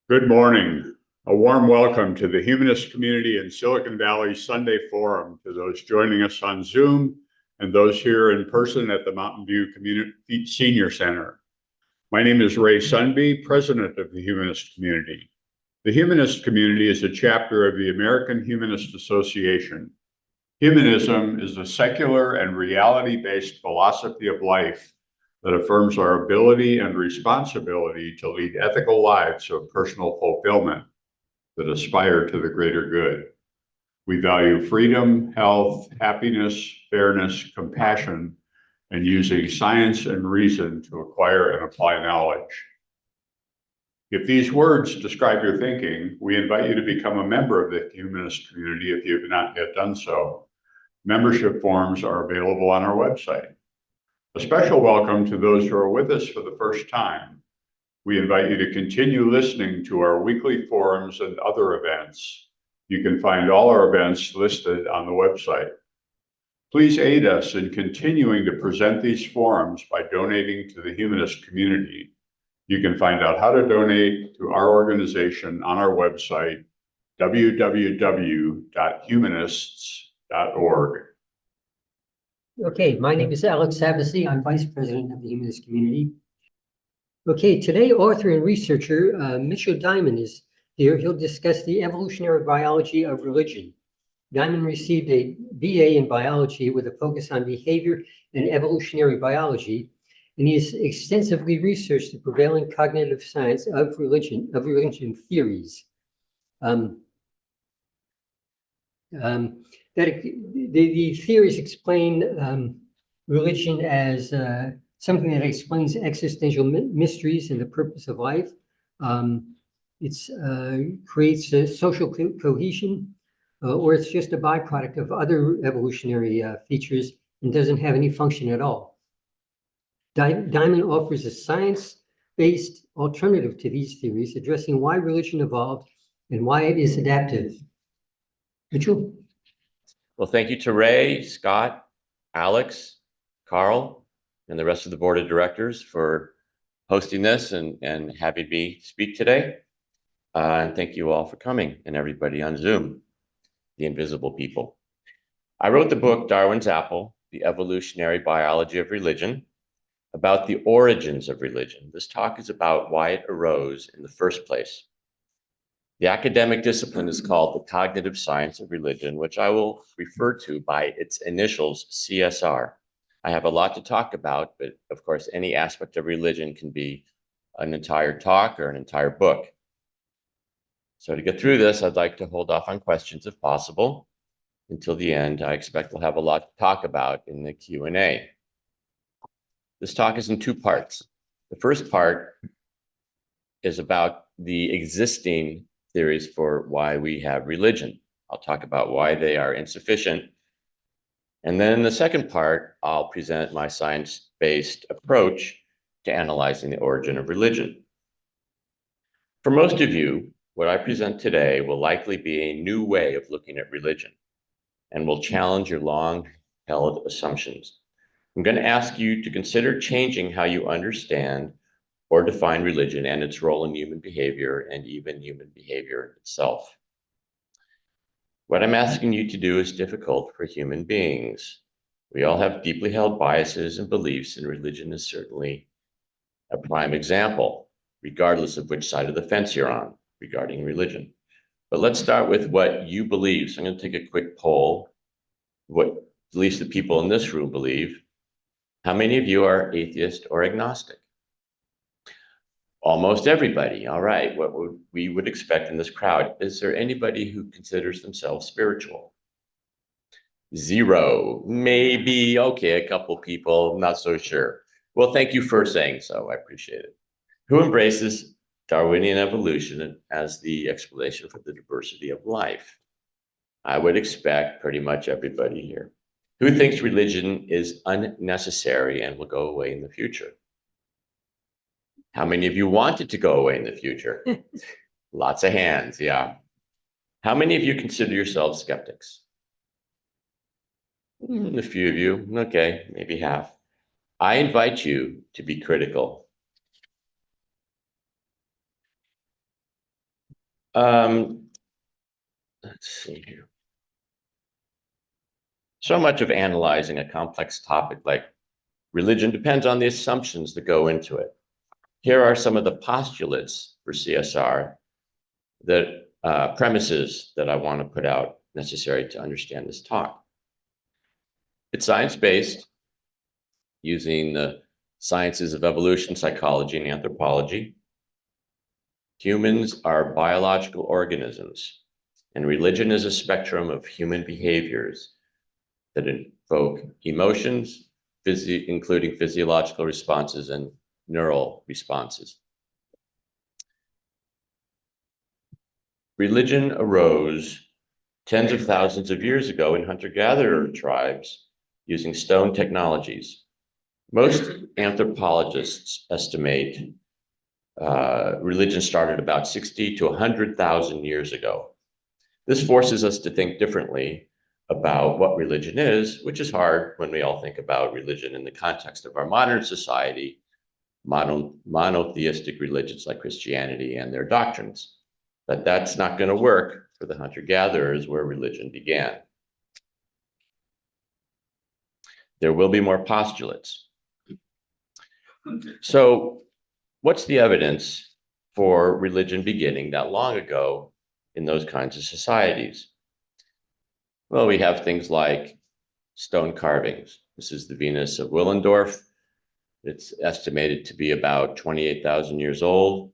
Good morning. A warm welcome to the Humanist community in Silicon Valley Sunday Forum, to those joining us on Zoom and those here in person at the Mountain View Community Senior Center. My name is Ray Sunby, president of the Humanist community. The Humanist community is a chapter of the American Humanist Association. Humanism is a secular and reality-based philosophy of life that affirms our ability and responsibility to lead ethical lives of personal fulfillment that aspire to the greater good. We value freedom, health, happiness, fairness, compassion, and using science and reason to acquire and apply knowledge. If these words describe your thinking, we invite you to become a member of the Humanist community if you have not yet done so. Membership forms are available on our website. A special welcome to those who are with us for the first time. We invite you to continue listening to our weekly forums and other events. You can find all our events listed on the website. Please aid us in continuing to present these forums by donating to the Humanist community. You can find out how to donate to our organization on our website, www.humanists.org. Okay, my name is Alex Savasi. I'm Vice President of the Humanist Community. Okay, today author and researcher Mitchell Diamond is here. He'll discuss the evolutionary biology of religion. Diamond received a BA in biology with a focus on behavior and evolutionary biology, and he has extensively researched the prevailing cognitive science of religion theories. The theories explain religion as something that explains existential mysteries and the purpose of life. It creates a social cohesion, or it's just a byproduct of other evolutionary features and doesn't have any function at all. Diamond offers a science-based alternative to these theories, addressing why religion evolved and why it is adaptive. Mitchell? Well, thank you to Ray, Scott, Alex, Carl, and the rest of the board of directors for hosting this and having me speak today. And thank you all for coming, and everybody on Zoom, the invisible people. I wrote the book, Darwin's Apple, The Evolutionary Biology of Religion, about the origins of religion. This talk is about why it arose in the first place. The academic discipline is called the cognitive science of religion, which I will refer to by its initials, CSR. I have a lot to talk about, but of course, any aspect of religion can be an entire talk or an entire book. So to get through this, I'd like to hold off on questions if possible until the end. I expect we'll have a lot to talk about in the Q&A. This talk is in two parts. The first part is about the existing theories for why we have religion. I'll talk about why they are insufficient. And then in the second part, I'll present my science-based approach to analyzing the origin of religion. For most of you, what I present today will likely be a new way of looking at religion and will challenge your long-held assumptions. I'm going to ask you to consider changing how you understand or define religion and its role in human behavior and even human behavior itself. What I'm asking you to do is difficult for human beings. We all have deeply held biases and beliefs, and religion is certainly a prime example, regardless of which side of the fence you're on regarding religion. But let's start with what you believe. So I'm going to take a quick poll, what at least the people in this room believe. How many of you are atheist or agnostic? Almost everybody. All right, what we would expect in this crowd. Is there anybody who considers themselves spiritual? Zero, maybe, okay, a couple people, not so sure. Well, thank you for saying so, I appreciate it. Who embraces Darwinian evolution as the explanation for the diversity of life? I would expect pretty much everybody here. Who thinks religion is unnecessary and will go away in the future? How many of you want it to go away in the future? Lots of hands, yeah. How many of you consider yourselves skeptics? A few of you, okay, maybe half. I invite you to be critical. Let's see here. So much of analyzing a complex topic like religion depends on the assumptions that go into it. Here are some of the postulates for CSR, that premises that I want to put out necessary to understand this talk. It's science-based, using the sciences of evolution, psychology, and anthropology. Humans are biological organisms, and religion is a spectrum of human behaviors that invoke emotions, including physiological responses and neural responses. Religion arose tens of thousands of years ago in hunter-gatherer tribes using stone technologies. Most anthropologists estimate religion started about 60 to 100,000 years ago. This forces us to think differently about what religion is, which is hard when we all think about religion in the context of our modern society, monotheistic religions like Christianity and their doctrines. But that's not going to work for the hunter-gatherers where religion began. There will be more postulates. So what's the evidence for religion beginning that long ago in those kinds of societies? Well, we have things like stone carvings. This is the Venus of Willendorf. It's estimated to be about 28,000 years old.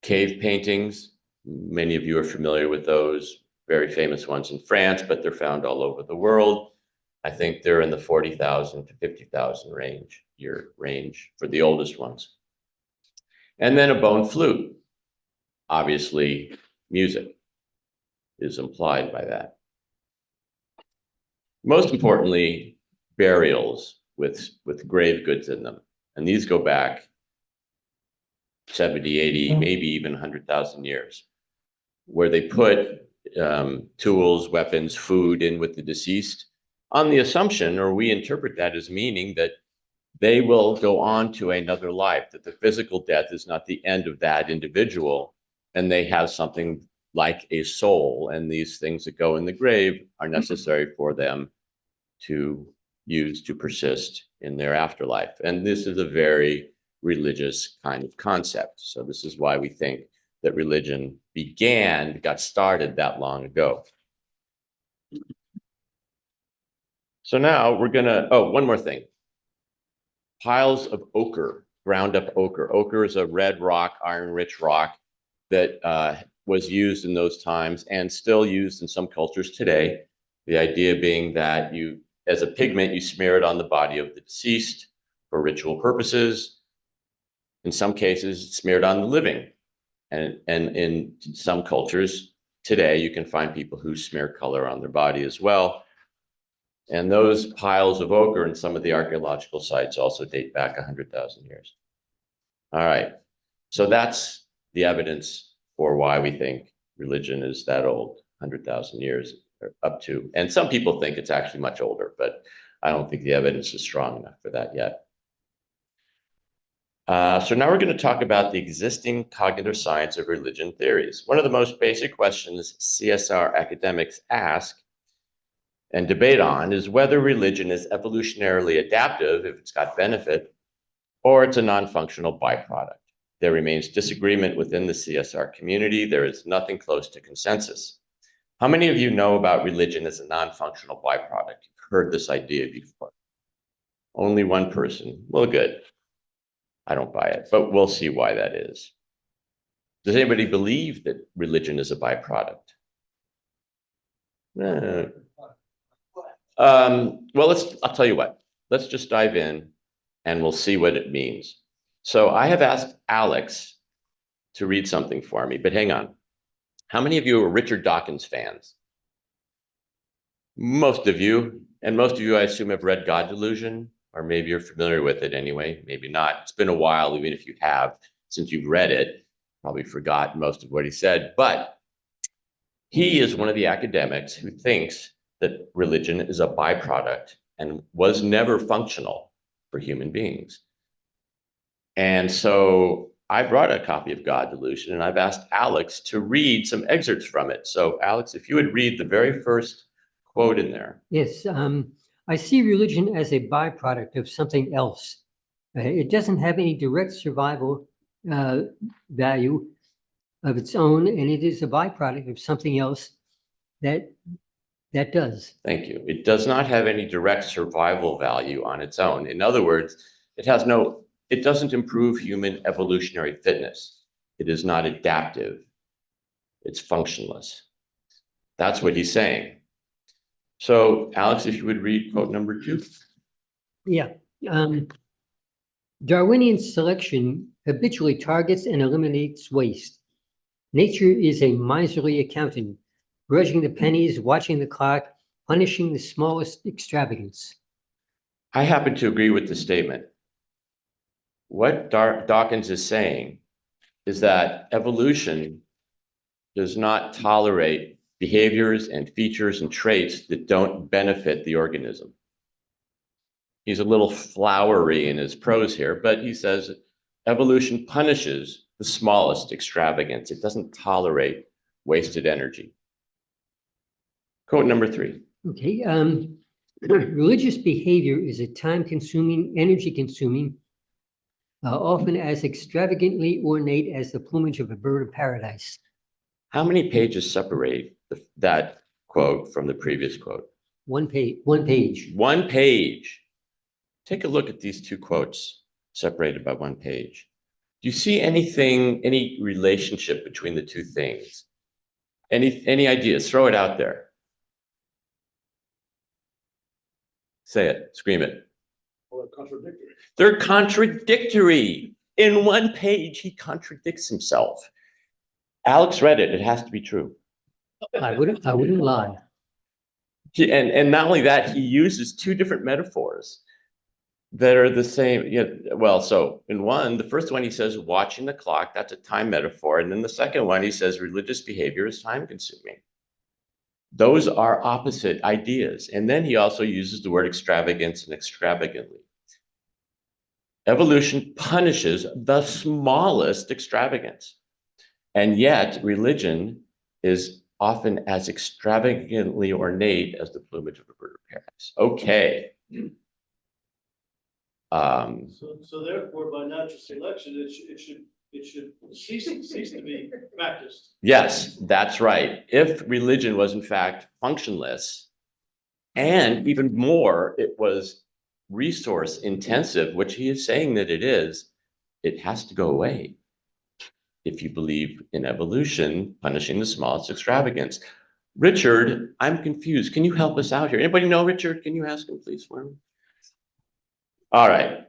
Cave paintings, many of you are familiar with those, very famous ones in France, but they're found all over the world. I think they're in the 40,000 to 50,000 year range for the oldest ones. And then a bone flute. Obviously, music is implied by that. Most importantly, burials with grave goods in them. And these go back 70, 80, maybe even 100,000 years, where they put tools, weapons, food in with the deceased on the assumption, or we interpret that as meaning that they will go on to another life, that the physical death is not the end of that individual, and they have something like a soul, and these things that go in the grave are necessary for them to use to persist in their afterlife. And this is a very religious kind of concept. So this is why we think that religion got started that long ago. So now we're gonna, one more thing. Piles of ochre, ground up ochre. Ochre is a red rock, iron-rich rock that was used in those times and still used in some cultures today. The idea being that you, as a pigment, you smear it on the body of the deceased for ritual purposes. In some cases, it's smeared on the living. And in some cultures today, you can find people who smear color on their body as well. And those piles of ochre in some of the archaeological sites also date back 100,000 years. All right, so that's the evidence for why we think religion is that old, 100,000 years up to. And some people think it's actually much older, but I don't think the evidence is strong enough for that yet. So now we're going to talk about the existing cognitive science of religion theories. One of the most basic questions CSR academics ask and debate on is whether religion is evolutionarily adaptive if it's got benefit, or it's a non-functional byproduct. There remains disagreement within the CSR community. There is nothing close to consensus. How many of you know about religion as a non-functional byproduct? You've heard this idea before. Only one person. Well, good. I don't buy it, but we'll see why that is. Does anybody believe that religion is a byproduct? Well, I'll tell you what, let's just dive in and we'll see what it means. So I have asked Alex to read something for me, but hang on. How many of you are Richard Dawkins fans? Most of you, and most of you, I assume, have read God Delusion, or maybe you're familiar with it anyway, maybe not. It's been a while, even if you have, since you've read it, probably forgot most of what he said, but he is one of the academics who thinks that religion is a byproduct and was never functional for human beings. And so I brought a copy of God Delusion, and I've asked Alex to read some excerpts from it. So Alex, if you would read the very first quote in there. Yes, I see religion as a byproduct of something else. It doesn't have any direct survival value of its own, and it is a byproduct of something else that does. Thank you. It does not have any direct survival value on its own. In other words, it doesn't improve human evolutionary fitness. It is not adaptive. It's functionless. That's what he's saying. So, Alex, if you would read quote number 2. Yeah. Darwinian selection habitually targets and eliminates waste. Nature is a miserly accountant, grudging the pennies, watching the clock, punishing the smallest extravagance. I happen to agree with the statement. What Dawkins is saying is that evolution does not tolerate behaviors and features and traits that don't benefit the organism. He's a little flowery in his prose here, but he says evolution punishes the smallest extravagance. It doesn't tolerate wasted energy. Quote number 3. Okay. Religious behavior is a time-consuming, energy-consuming, often as extravagantly ornate as the plumage of a bird of paradise. How many pages separate that quote from the previous quote? One page. One page. One page. Take a look at these two quotes separated by one page. Do you see any relationship between the two things? Any ideas? Throw it out there. Say it, scream it. Well, contradictory. They're contradictory. In one page, he contradicts himself. Alex read it. It has to be true. I wouldn't lie. And not only that, he uses two different metaphors that are the same. Yeah, well, so in one, the first one he says watching the clock, that's a time metaphor. And then the second one, he says religious behavior is time consuming. Those are opposite ideas. And then he also uses the word extravagance and extravagantly. Evolution punishes the smallest extravagance. And yet religion is often as extravagantly ornate as the plumage of a bird of paradise. Okay. So therefore, by natural selection, it should cease to be practiced. Yes, that's right. If religion was in fact functionless, and even more, it was resource intensive, which he is saying that it is, it has to go away. If you believe in evolution, punishing the smallest extravagance. Richard, I'm confused. Can you help us out here? Anybody know Richard? Can you ask him, please, for me? All right.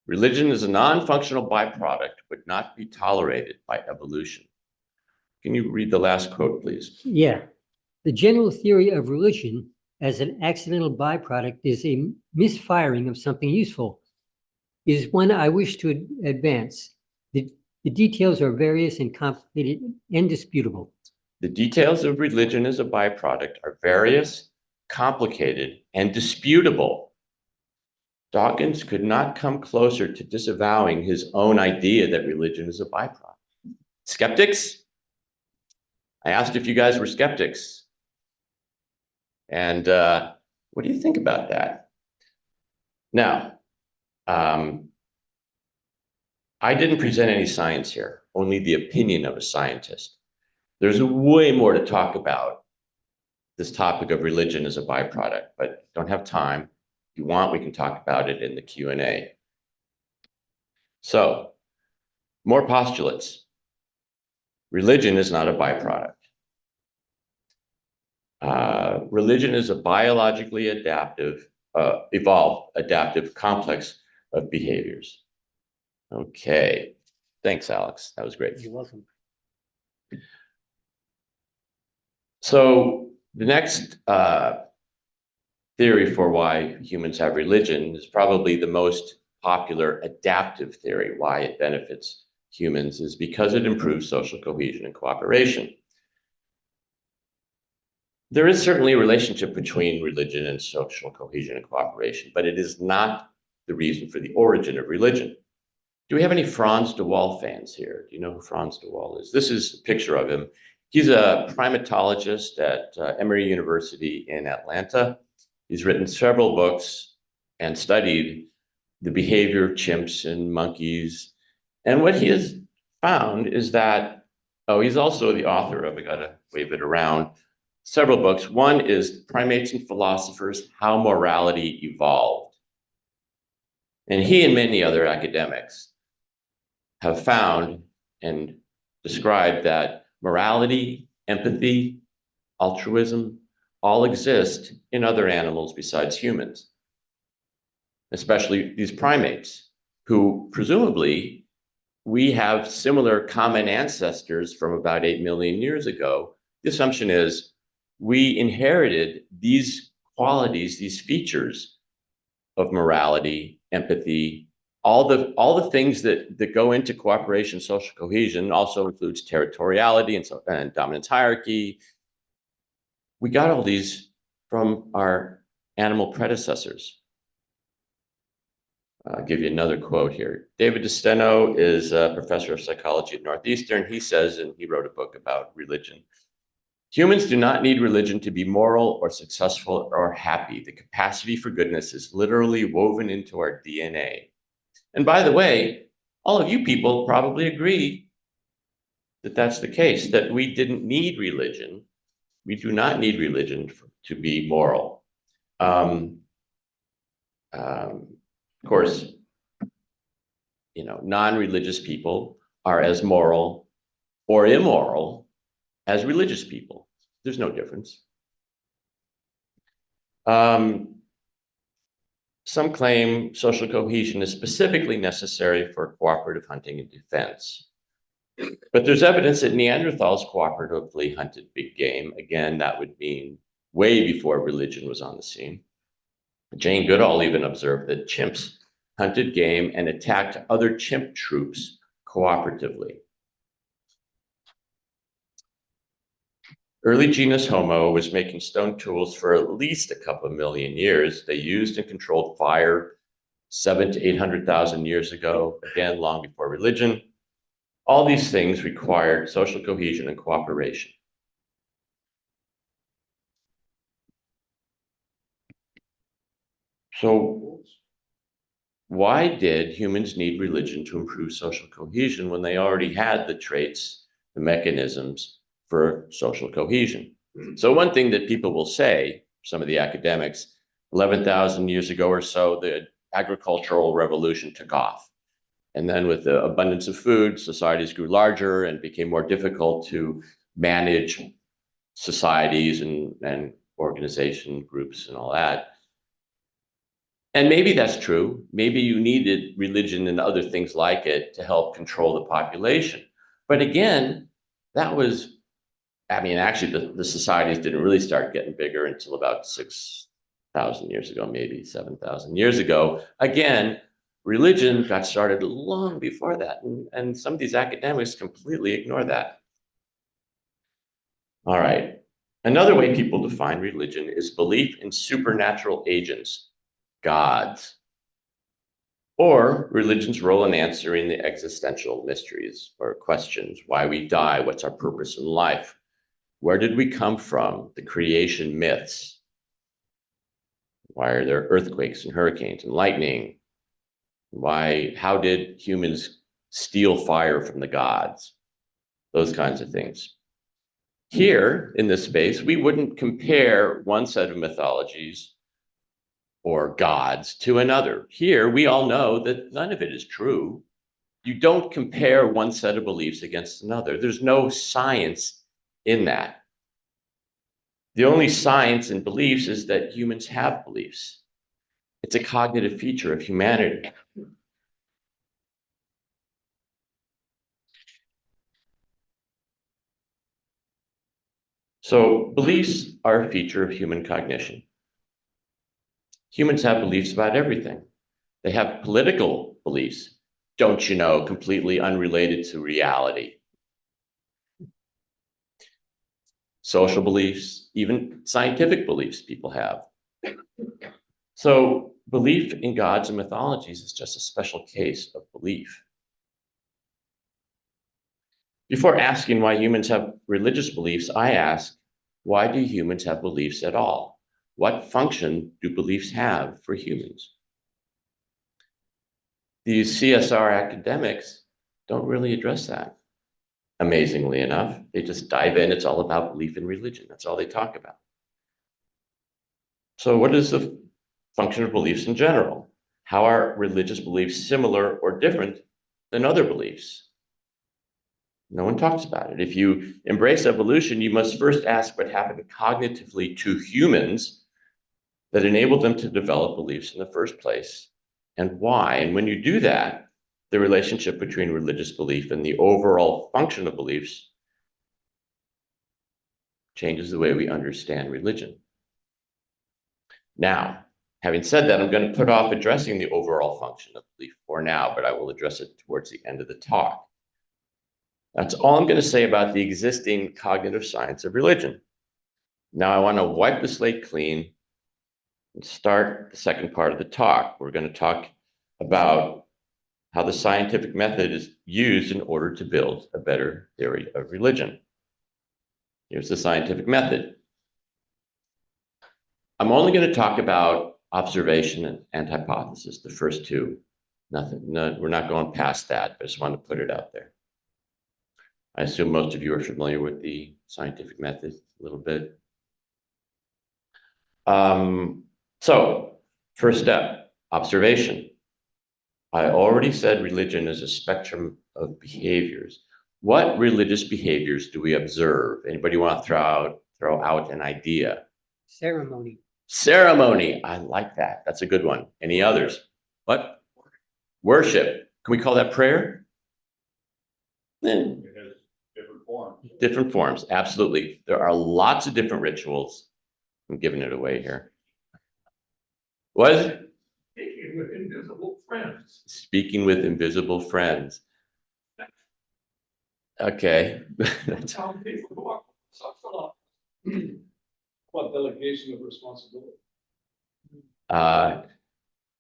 Religion is a non-functional byproduct, would not be tolerated by evolution. Can you read the last quote, please? Yeah. The general theory of religion as an accidental byproduct is a misfiring of something useful, is one I wish to advance. The details are various and complicated and disputable. The details of religion as a byproduct are various, complicated, and disputable. Dawkins could not come closer to disavowing his own idea that religion is a byproduct. Skeptics? I asked if you guys were skeptics. And what do you think about that? Now, I didn't present any science here, only the opinion of a scientist. There's way more to talk about this topic of religion as a byproduct, but don't have time. If you want, we can talk about it in the Q&A. So, more postulates. Religion is not a byproduct. Religion is a biologically evolved, adaptive complex of behaviors. Okay, thanks, Alex. That was great. You're welcome. So the next theory for why humans have religion is probably the most popular adaptive theory. Why it benefits humans is because it improves social cohesion and cooperation. There is certainly a relationship between religion and social cohesion and cooperation, but it is not the reason for the origin of religion. Do we have any Franz de Waal fans here? Do you know who Franz de Waal is? This is a picture of him. He's a primatologist at Emory University in Atlanta. He's written several books and studied the behavior of chimps and monkeys. And what he has found is that, oh, he's also the author of, I gotta wave it around, several books. One is Primates and Philosophers, How Morality Evolved. And he and many other academics have found and described that morality, empathy, altruism all exist in other animals besides humans, especially these primates, who presumably we have similar common ancestors from about 8 million years ago. The assumption is we inherited these qualities, these features of morality, empathy, all the things that go into cooperation, social cohesion, also includes territoriality and dominance hierarchy. We got all these from our animal predecessors. I'll give you another quote here. David DeSteno is a professor of psychology at Northeastern. He says, and he wrote a book about religion, humans do not need religion to be moral or successful or happy. The capacity for goodness is literally woven into our DNA. And by the way, all of you people probably agree that that's the case, that we didn't need religion. We do not need religion to be moral. Of course, you know, non-religious people are as moral or immoral as religious people. There's no difference. Some claim social cohesion is specifically necessary for cooperative hunting and defense. But there's evidence that Neanderthals cooperatively hunted big game. Again, that would mean way before religion was on the scene. Jane Goodall even observed that chimps hunted game and attacked other chimp troops cooperatively. Early genus Homo was making stone tools for at least a couple of million years. They used and controlled fire 700,000 to 800,000 years ago, again, long before religion. All these things required social cohesion and cooperation. So why did humans need religion to improve social cohesion when they already had the traits, the mechanisms for social cohesion? So one thing that people will say, some of the academics, 11,000 years ago or so, the agricultural revolution took off. And then with the abundance of food, societies grew larger and became more difficult to manage societies and organization groups and all that. And maybe that's true. Maybe you needed religion and other things like it to help control the population. But again, that was, I mean, actually the societies didn't really start getting bigger until about 6,000 years ago, maybe 7,000 years ago. Again, religion got started long before that. And some of these academics completely ignore that. All right. Another way people define religion is belief in supernatural agents, gods, or religion's role in answering the existential mysteries or questions: why we die, what's our purpose in life, where did we come from, the creation myths, why are there earthquakes and hurricanes and lightning, how did humans steal fire from the gods, those kinds of things. Here in this space, we wouldn't compare one set of mythologies or gods to another. Here, we all know that none of it is true. You don't compare one set of beliefs against another. There's no science in that. The only science in beliefs is that humans have beliefs. It's a cognitive feature of humanity. So beliefs are a feature of human cognition. Humans have beliefs about everything. They have political beliefs, don't you know, completely unrelated to reality. Social beliefs, even scientific beliefs people have. So belief in gods and mythologies is just a special case of belief. Before asking why humans have religious beliefs, I ask, why do humans have beliefs at all? What function do beliefs have for humans? These CSR academics don't really address that. Amazingly enough, they just dive in. It's all about belief in religion. That's all they talk about. So what is the function of beliefs in general? How are religious beliefs similar or different than other beliefs? No one talks about it. If you embrace evolution, you must first ask what happened cognitively to humans that enabled them to develop beliefs in the first place, and why. And when you do that, the relationship between religious belief and the overall function of beliefs changes the way we understand religion. Now, having said that, I'm going to put off addressing the overall function of belief for now, but I will address it towards the end of the talk. That's all I'm going to say about the existing cognitive science of religion. Now I want to wipe the slate clean and start the second part of the talk. We're going to talk about how the scientific method is used in order to build a better theory of religion. Here's the scientific method. I'm only going to talk about observation and hypothesis, the first two. We're not going past that, but I just want to put it out there. I assume most of you are familiar with the scientific method a little bit. So, first step, observation. I already said religion is a spectrum of behaviors. What religious behaviors do we observe? Anybody want to throw out an idea? Ceremony. Ceremony. I like that. That's a good one. Any others? What? Worship. Can we call that prayer? It has different forms. Different forms, absolutely. There are lots of different rituals. I'm giving it away here. What is it? Speaking with invisible friends. Speaking with invisible friends. Okay. That's how people walk. What delegation of responsibility?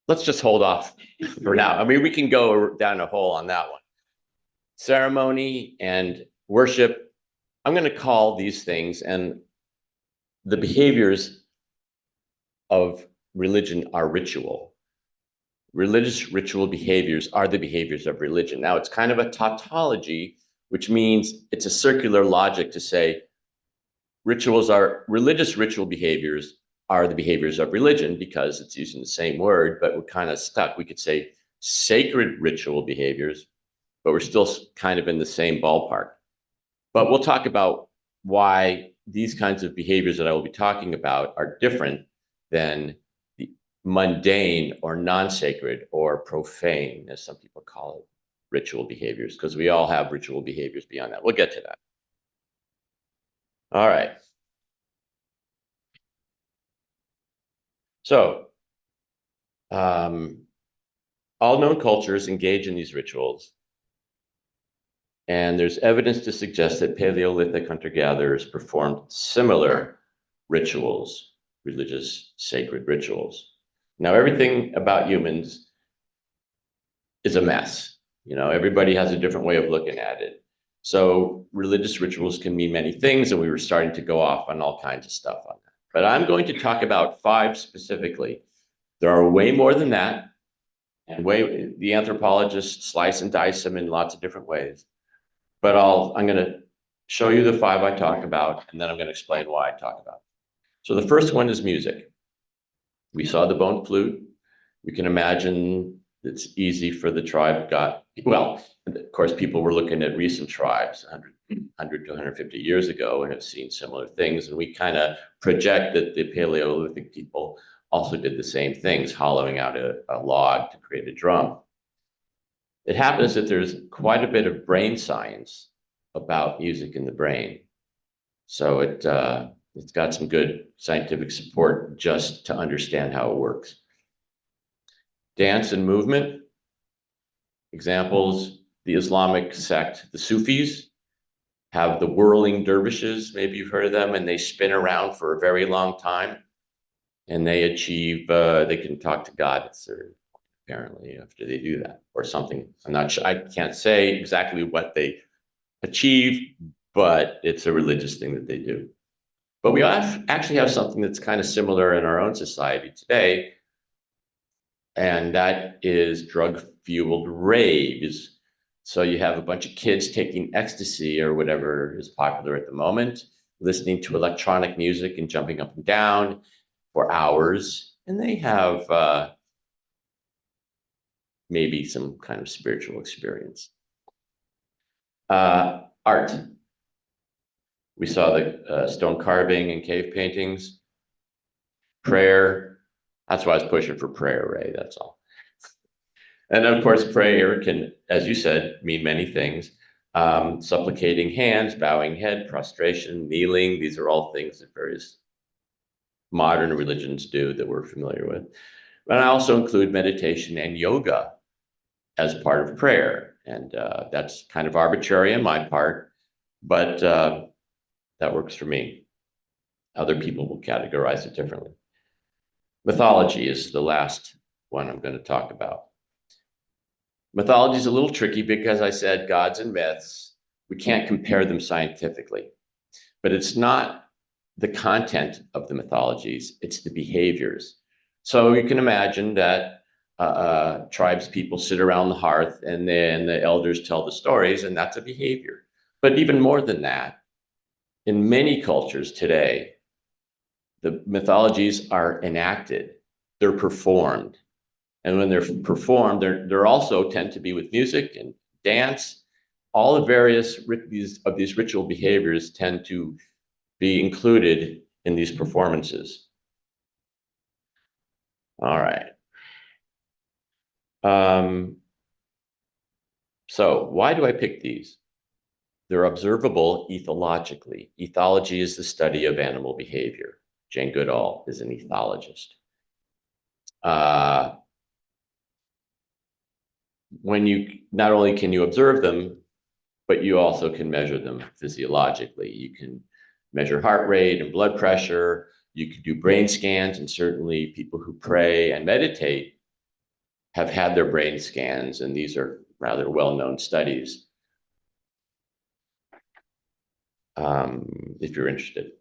Let's just hold off for now. I mean, we can go down a hole on that one. Ceremony and worship, I'm going to call these things, and the behaviors of religion are ritual. Religious ritual behaviors are the behaviors of religion. Now, it's kind of a tautology, which means it's a circular logic to say religious ritual behaviors are the behaviors of religion because it's using the same word, but we're kind of stuck. We could say sacred ritual behaviors, but we're still kind of in the same ballpark. But we'll talk about why these kinds of behaviors that I will be talking about are different than the mundane or non-sacred or profane, as some people call it, ritual behaviors, because we all have ritual behaviors beyond that. We'll get to that. All right. So, all known cultures engage in these rituals. And there's evidence to suggest that Paleolithic hunter-gatherers performed similar rituals, religious sacred rituals. Now, everything about humans is a mess. You know, everybody has a different way of looking at it. So religious rituals can mean many things, and we were starting to go off on all kinds of stuff on that. But I'm going to talk about 5 specifically. There are way more than that, and the anthropologists slice and dice them in lots of different ways. But I'm going to show you the 5 I talk about, and then I'm going to explain why I talk about it. So the first one is music. We saw the bone flute. We can imagine it's easy for the tribe well, of course, people were looking at recent tribes 100 to 150 years ago and have seen similar things. And we kind of project that the Paleolithic people also did the same things, hollowing out a log to create a drum. It happens that there's quite a bit of brain science about music in the brain. So it's got some good scientific support just to understand how it works. Dance and movement. Examples, the Islamic sect, the Sufis, have the whirling dervishes, maybe you've heard of them, and they spin around for a very long time. And they achieve, they can talk to God, apparently, after they do that, or something. I'm not sure, I can't say exactly what they achieve, but it's a religious thing that they do. But we actually have something that's kind of similar in our own society today, and that is drug-fueled raves. So you have a bunch of kids taking ecstasy or whatever is popular at the moment, listening to electronic music and jumping up and down for hours, and they have maybe some kind of spiritual experience. Art. We saw the stone carving and cave paintings. Prayer. That's why I was pushing for prayer, Ray, that's all. And of course, prayer can, as you said, mean many things. Supplicating hands, bowing head, prostration, kneeling. These are all things that various modern religions do that we're familiar with. But I also include meditation and yoga as part of prayer. And that's kind of arbitrary on my part, but that works for me. Other people will categorize it differently. Mythology is the last one I'm going to talk about. Mythology is a little tricky because I said gods and myths, we can't compare them scientifically, but it's not the content of the mythologies, it's the behaviors. So you can imagine that tribes people sit around the hearth and then the elders tell the stories, and that's a behavior. But even more than that, in many cultures today, the mythologies are enacted, they're performed. And when they're performed, they're also tend to be with music and dance. All the various of these ritual behaviors tend to be included in these performances. All right. So why do I pick these? They're observable ethologically. Ethology is the study of animal behavior. Jane Goodall is an ethologist. When you, not only can you observe them, but you also can measure them physiologically. You can measure heart rate and blood pressure. You can do brain scans, and certainly people who pray and meditate have had their brain scans, and these are rather well-known studies, if you're interested.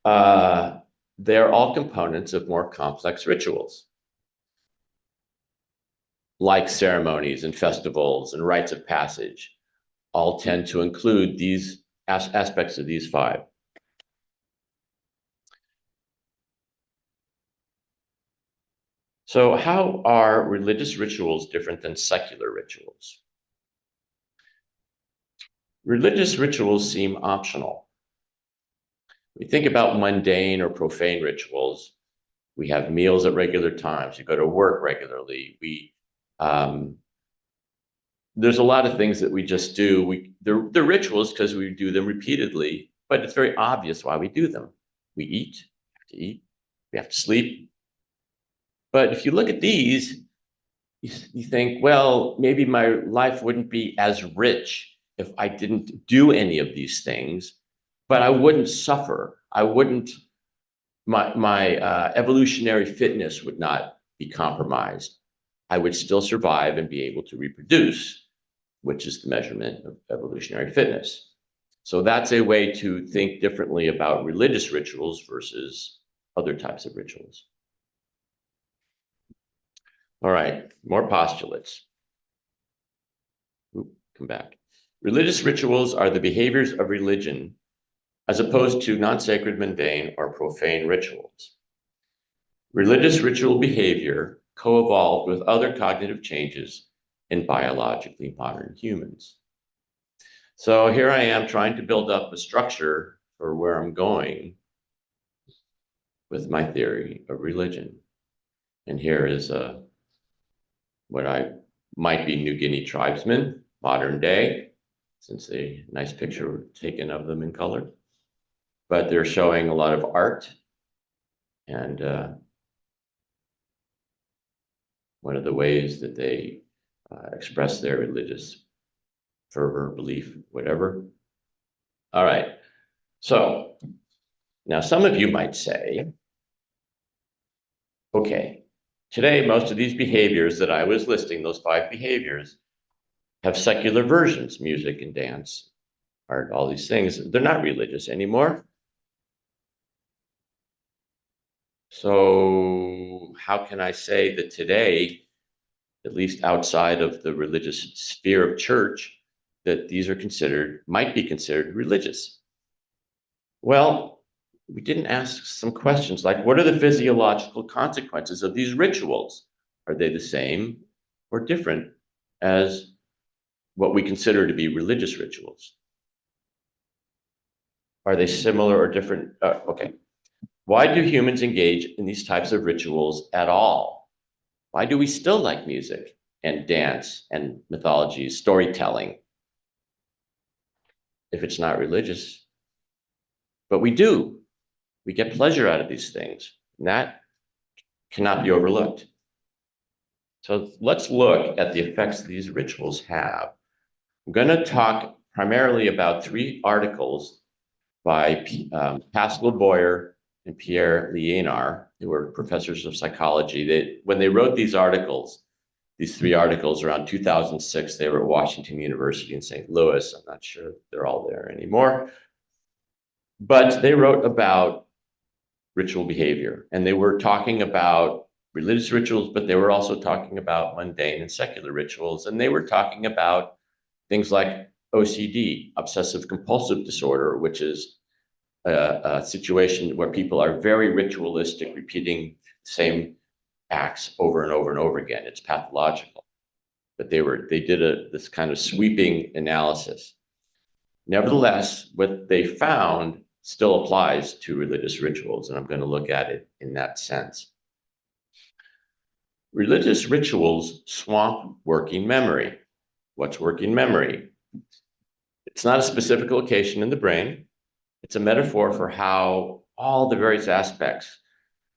They're all components of more complex rituals, like ceremonies and festivals and rites of passage, all tend to include these aspects of these five. So how are religious rituals different than secular rituals? Religious rituals seem optional. We think about mundane or profane rituals. We have meals at regular times. You go to work regularly. There's a lot of things that we just do. They're rituals because we do them repeatedly, but it's very obvious why we do them. We eat, we have to sleep. But if you look at these, you think, well, maybe my life wouldn't be as rich if I didn't do any of these things, but I wouldn't suffer. My evolutionary fitness would not be compromised. I would still survive and be able to reproduce, which is the measurement of evolutionary fitness. So that's a way to think differently about religious rituals versus other types of rituals. All right, more postulates. Come back. Religious rituals are the behaviors of religion as opposed to non-sacred, mundane, or profane rituals. Religious ritual behavior co-evolved with other cognitive changes in biologically modern humans. So here I am trying to build up a structure for where I'm going with my theory of religion. And here is what I might be New Guinea tribesmen, modern day, since a nice picture taken of them in color. But they're showing a lot of art, and one of the ways that they express their religious fervor, belief, whatever. All right, so now some of you might say, okay, today most of these behaviors that I was listing, those 5 behaviors, have secular versions, music and dance, art, all these things. They're not religious anymore. So how can I say that today, at least outside of the religious sphere of church, that these are might be considered religious? Well, we didn't ask some questions like, what are the physiological consequences of these rituals? Are they the same or different as what we consider to be religious rituals? Are they similar or different? Okay. Why do humans engage in these types of rituals at all? Why do we still like music and dance and mythologies, storytelling, if it's not religious? But we do. We get pleasure out of these things, and that cannot be overlooked. So let's look at the effects these rituals have. I'm going to talk primarily about 3 articles by Pascal Boyer and Pierre Liénard, who were professors of psychology. When they wrote these 3 articles around 2006, they were at Washington University in St. Louis. I'm not sure they're all there anymore. But they wrote about ritual behavior, and they were talking about religious rituals, but they were also talking about mundane and secular rituals. And they were talking about things like OCD, obsessive compulsive disorder, which is a situation where people are very ritualistic, repeating the same acts over and over and over again. It's pathological. But they did this kind of sweeping analysis. Nevertheless, what they found still applies to religious rituals, and I'm going to look at it in that sense. Religious rituals swamp working memory. What's working memory? It's not a specific location in the brain. It's a metaphor for how all the various aspects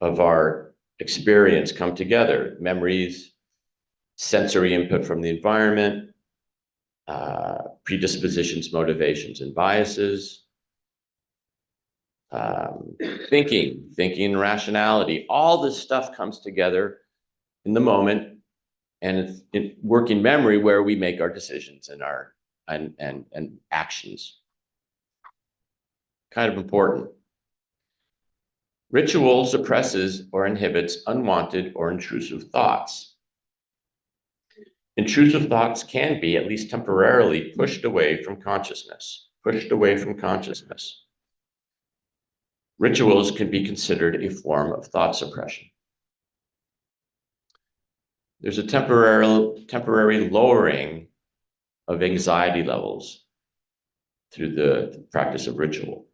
of our experience come together. Memories, sensory input from the environment, predispositions, motivations, and biases, thinking and rationality. All this stuff comes together in the moment, and it's in working memory where we make our decisions and our and actions. Kind of important. Ritual suppresses or inhibits unwanted or intrusive thoughts. Intrusive thoughts can be, at least temporarily, pushed away from consciousness. Rituals can be considered a form of thought suppression. There's a temporary lowering of anxiety levels through the practice of ritual.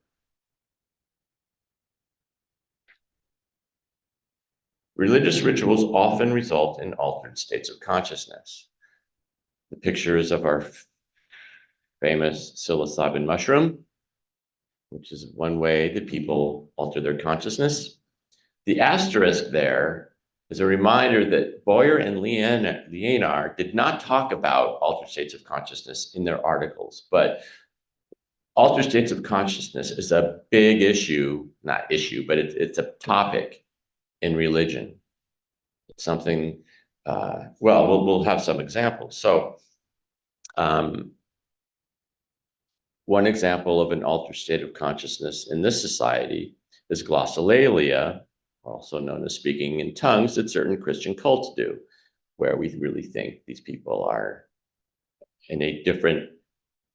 Religious rituals often result in altered states of consciousness. The pictures of our famous psilocybin mushroom, which is one way that people alter their consciousness. The asterisk there is a reminder that Boyer and Liénard did not talk about altered states of consciousness in their articles, but altered states of consciousness is a big issue, not issue, but it's a topic in religion. It's something, we'll have some examples. So one example of an altered state of consciousness in this society is glossolalia, also known as speaking in tongues, that certain Christian cults do, where we really think these people are in a different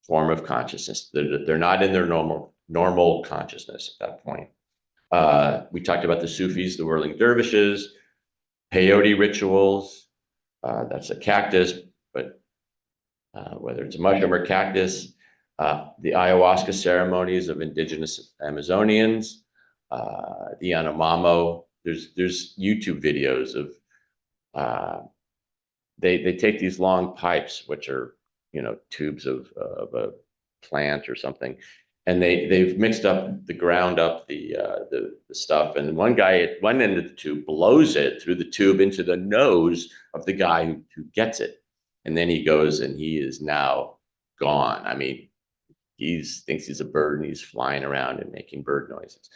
form of consciousness. They're not in their normal consciousness at that point. We talked about the Sufis, the whirling dervishes, peyote rituals. That's a cactus, but whether it's a mushroom or cactus, the ayahuasca ceremonies of indigenous Amazonians, the Yanomamo. There's YouTube videos of they take these long pipes, which are tubes of a plant or something, and they've mixed up ground up the stuff, and one guy at one end of the tube blows it through the tube into the nose of the guy who gets it, and then he goes and he is now gone. I mean, thinks he's a bird and he's flying around and making bird noises.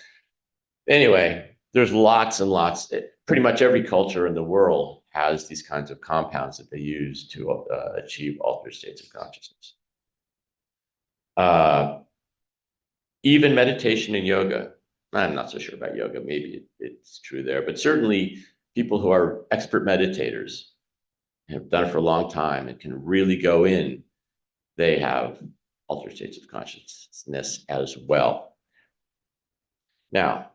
Anyway, there's lots and lots. Pretty much every culture in the world has these kinds of compounds that they use to achieve altered states of consciousness. Even meditation and yoga. I'm not so sure about yoga. Maybe it's true there, but certainly people who are expert meditators have done it for a long time and can really go in, they have altered states of consciousness as well. Now,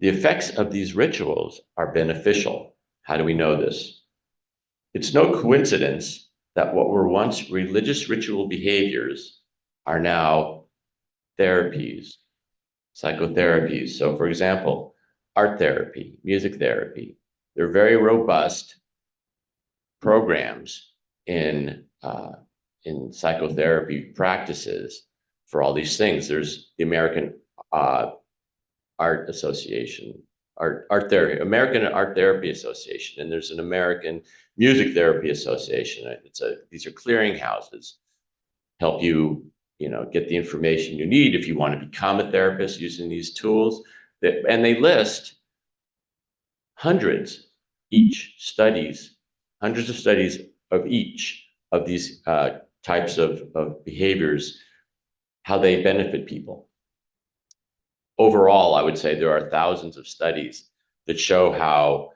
the effects of these rituals are beneficial. How do we know this? It's no coincidence that what were once religious ritual behaviors are now therapies, psychotherapies. So for example, art therapy, music therapy, they're very robust programs in psychotherapy practices for all these things. There's the American Art Association, American Art Therapy Association, and there's an American Music Therapy Association. These are clearinghouses, help you, get the information you need if you want to become a therapist using these tools. And they list hundreds of studies of each of these types of behaviors, how they benefit people. Overall, I would say there are thousands of studies that show how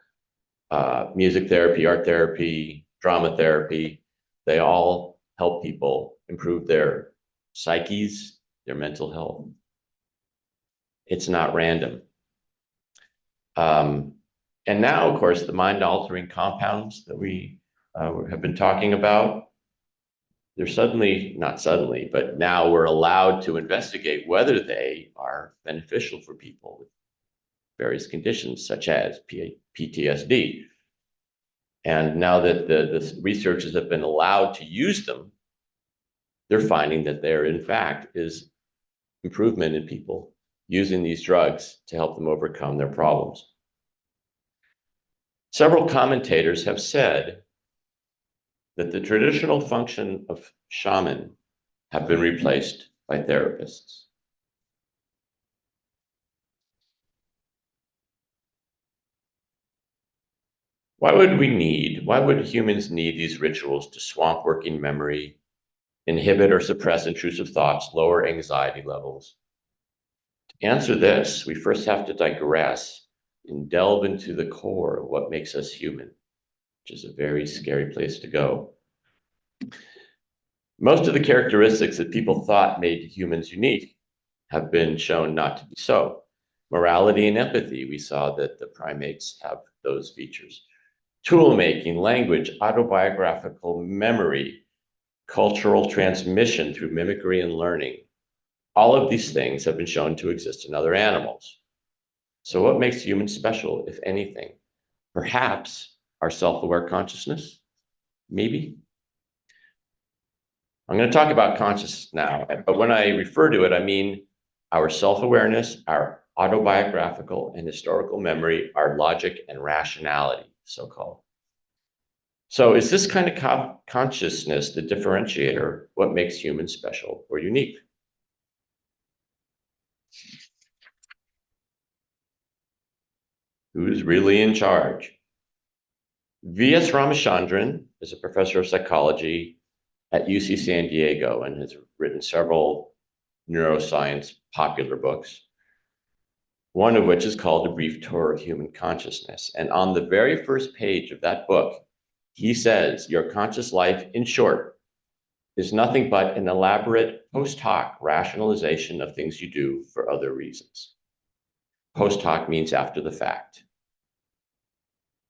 music therapy, art therapy, drama therapy, they all help people improve their psyches, their mental health. It's not random. And now, of course, the mind-altering compounds that we have been talking about, they're not suddenly, but now we're allowed to investigate whether they are beneficial for people with various conditions, such as PTSD. And now that the researchers have been allowed to use them, they're finding that there, in fact, is improvement in people using these drugs to help them overcome their problems. Several commentators have said that the traditional function of shaman have been replaced by therapists. Why would humans need these rituals to swamp working memory, inhibit or suppress intrusive thoughts, lower anxiety levels? To answer this, we first have to digress and delve into the core of what makes us human, which is a very scary place to go. Most of the characteristics that people thought made humans unique have been shown not to be so. Morality and empathy, we saw that the primates have those features. Tool making, language, autobiographical memory, cultural transmission through mimicry and learning. All of these things have been shown to exist in other animals. So what makes humans special, if anything? Perhaps our self-aware consciousness? Maybe. I'm going to talk about consciousness now, but when I refer to it, I mean our self-awareness, our autobiographical and historical memory, our logic and rationality, so-called. So is this kind of consciousness the differentiator, what makes humans special or unique? Who's really in charge? V.S. Ramachandran is a professor of psychology at UC San Diego and has written several neuroscience popular books, one of which is called A Brief Tour of Human Consciousness. And on the very first page of that book, he says, your conscious life, in short, is nothing but an elaborate post hoc rationalization of things you do for other reasons. Post hoc means after the fact.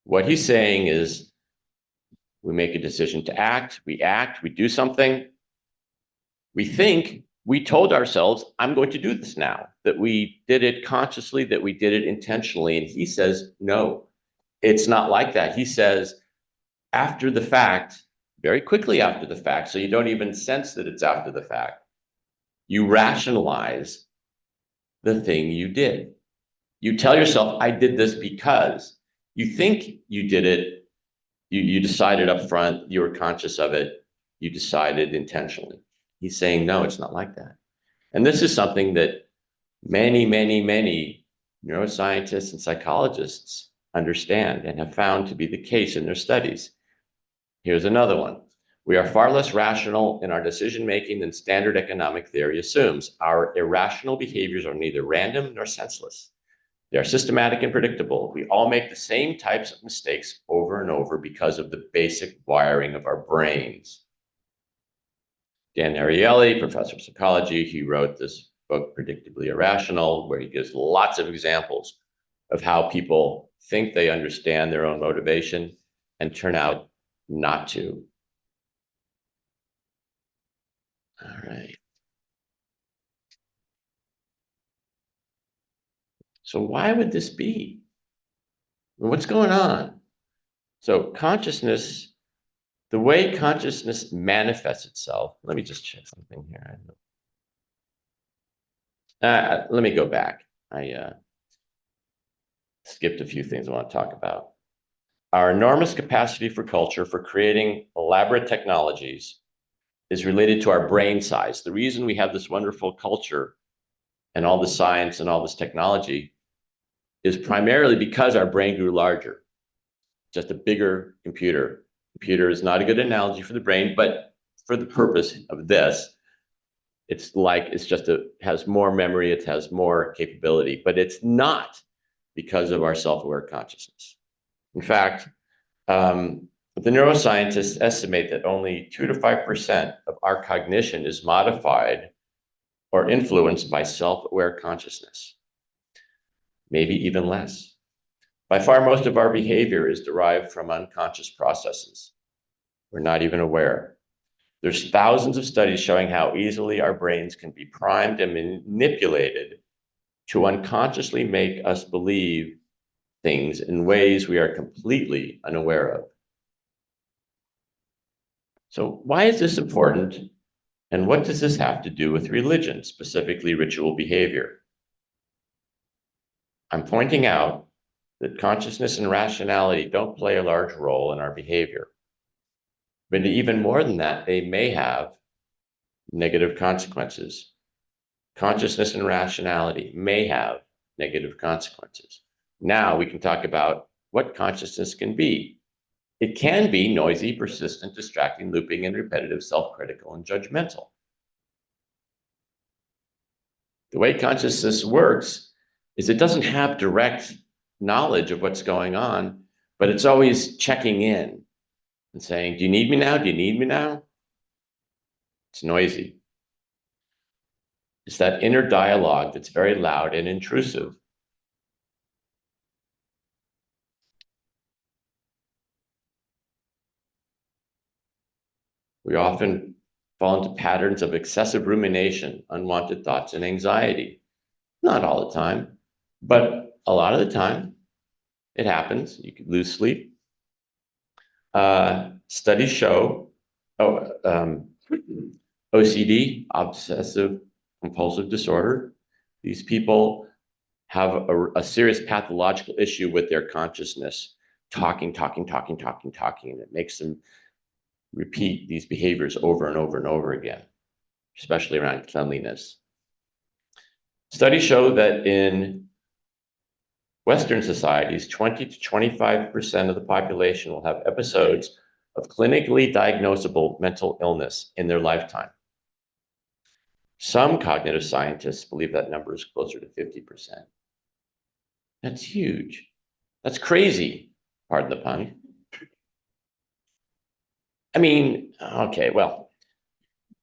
What he's saying is, we make a decision to act, we do something. We think we told ourselves, I'm going to do this now, that we did it consciously, that we did it intentionally. And he says, no, it's not like that. He says, after the fact, very quickly after the fact, so you don't even sense that it's after the fact, you rationalize the thing you did. You tell yourself, I did this because you think you did it. You decided up front, you were conscious of it, you decided intentionally. He's saying, no, it's not like that. And this is something that many, many, many neuroscientists and psychologists understand and have found to be the case in their studies. Here's another one. We are far less rational in our decision-making than standard economic theory assumes. Our irrational behaviors are neither random nor senseless. They are systematic and predictable. We all make the same types of mistakes over and over because of the basic wiring of our brains. Dan Ariely, professor of psychology, he wrote this book, Predictably Irrational, where he gives lots of examples of how people think they understand their own motivation and turn out not to. All right. So why would this be? What's going on? So consciousness, the way consciousness manifests itself, let me just check something here. Let me go back. I skipped a few things I want to talk about. Our enormous capacity for culture, for creating elaborate technologies, is related to our brain size. The reason we have this wonderful culture and all the science and all this technology is primarily because our brain grew larger. Just a bigger computer. Computer is not a good analogy for the brain, but for the purpose of this, it's just has more memory, it has more capability, but it's not because of our self-aware consciousness. In fact, the neuroscientists estimate that only 2 to 5% of our cognition is modified or influenced by self-aware consciousness, maybe even less. By far, most of our behavior is derived from unconscious processes. We're not even aware. There's thousands of studies showing how easily our brains can be primed and manipulated to unconsciously make us believe things in ways we are completely unaware of. So why is this important? And what does this have to do with religion, specifically ritual behavior? I'm pointing out that consciousness and rationality don't play a large role in our behavior. But even more than that, they may have negative consequences. Consciousness and rationality may have negative consequences. Now we can talk about what consciousness can be. It can be noisy, persistent, distracting, looping, and repetitive, self-critical, and judgmental. The way consciousness works is it doesn't have direct knowledge of what's going on, but it's always checking in and saying, do you need me now? Do you need me now? It's noisy. It's that inner dialogue that's very loud and intrusive. We often fall into patterns of excessive rumination, unwanted thoughts, and anxiety. Not all the time, but a lot of the time it happens. You could lose sleep. Studies show, OCD, obsessive compulsive disorder. These people have a serious pathological issue with their consciousness, talking, and it makes them repeat these behaviors over and over and over again, especially around cleanliness. Studies show that in Western societies, 20 to 25% of the population will have episodes of clinically diagnosable mental illness in their lifetime. Some cognitive scientists believe that number is closer to 50%. That's huge. That's crazy, pardon the pun. I mean, okay, well,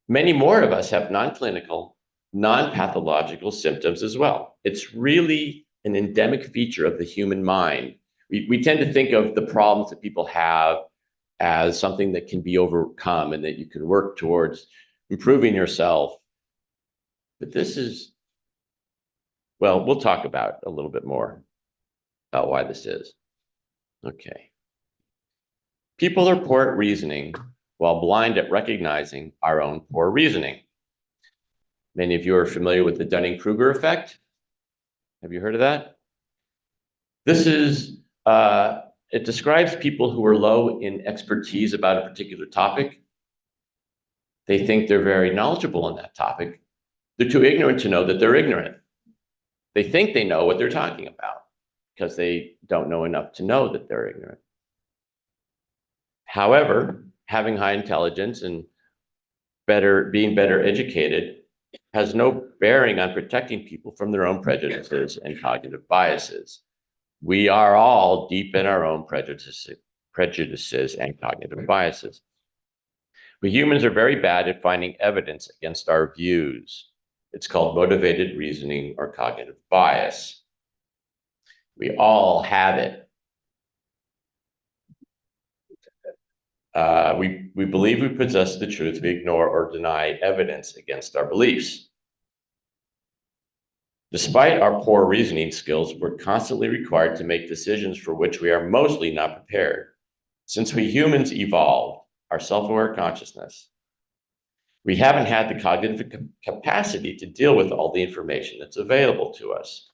many more of us have non-clinical, non-pathological symptoms as well. It's really an endemic feature of the human mind. We tend to think of the problems that people have as something that can be overcome and that you can work towards improving yourself. But this is, well, we'll talk about a little bit more about why this is. Okay. People are poor at reasoning while blind at recognizing our own poor reasoning. Many of you are familiar with the Dunning-Kruger effect. Have you heard of that? This is, it describes people who are low in expertise about a particular topic. They think they're very knowledgeable on that topic. They're too ignorant to know that they're ignorant. They think they know what they're talking about. because they don't know enough to know that they're ignorant. However, having high intelligence and being better educated has no bearing on protecting people from their own prejudices and cognitive biases. We are all deep in our own prejudices and cognitive biases. We humans are very bad at finding evidence against our views. It's called motivated reasoning or cognitive bias. We all have it. We believe we possess the truth. We ignore or deny evidence against our beliefs. Despite our poor reasoning skills, we're constantly required to make decisions for which we are mostly not prepared. Since we humans evolved our self-aware consciousness, we haven't had the cognitive capacity to deal with all the information that's available to us.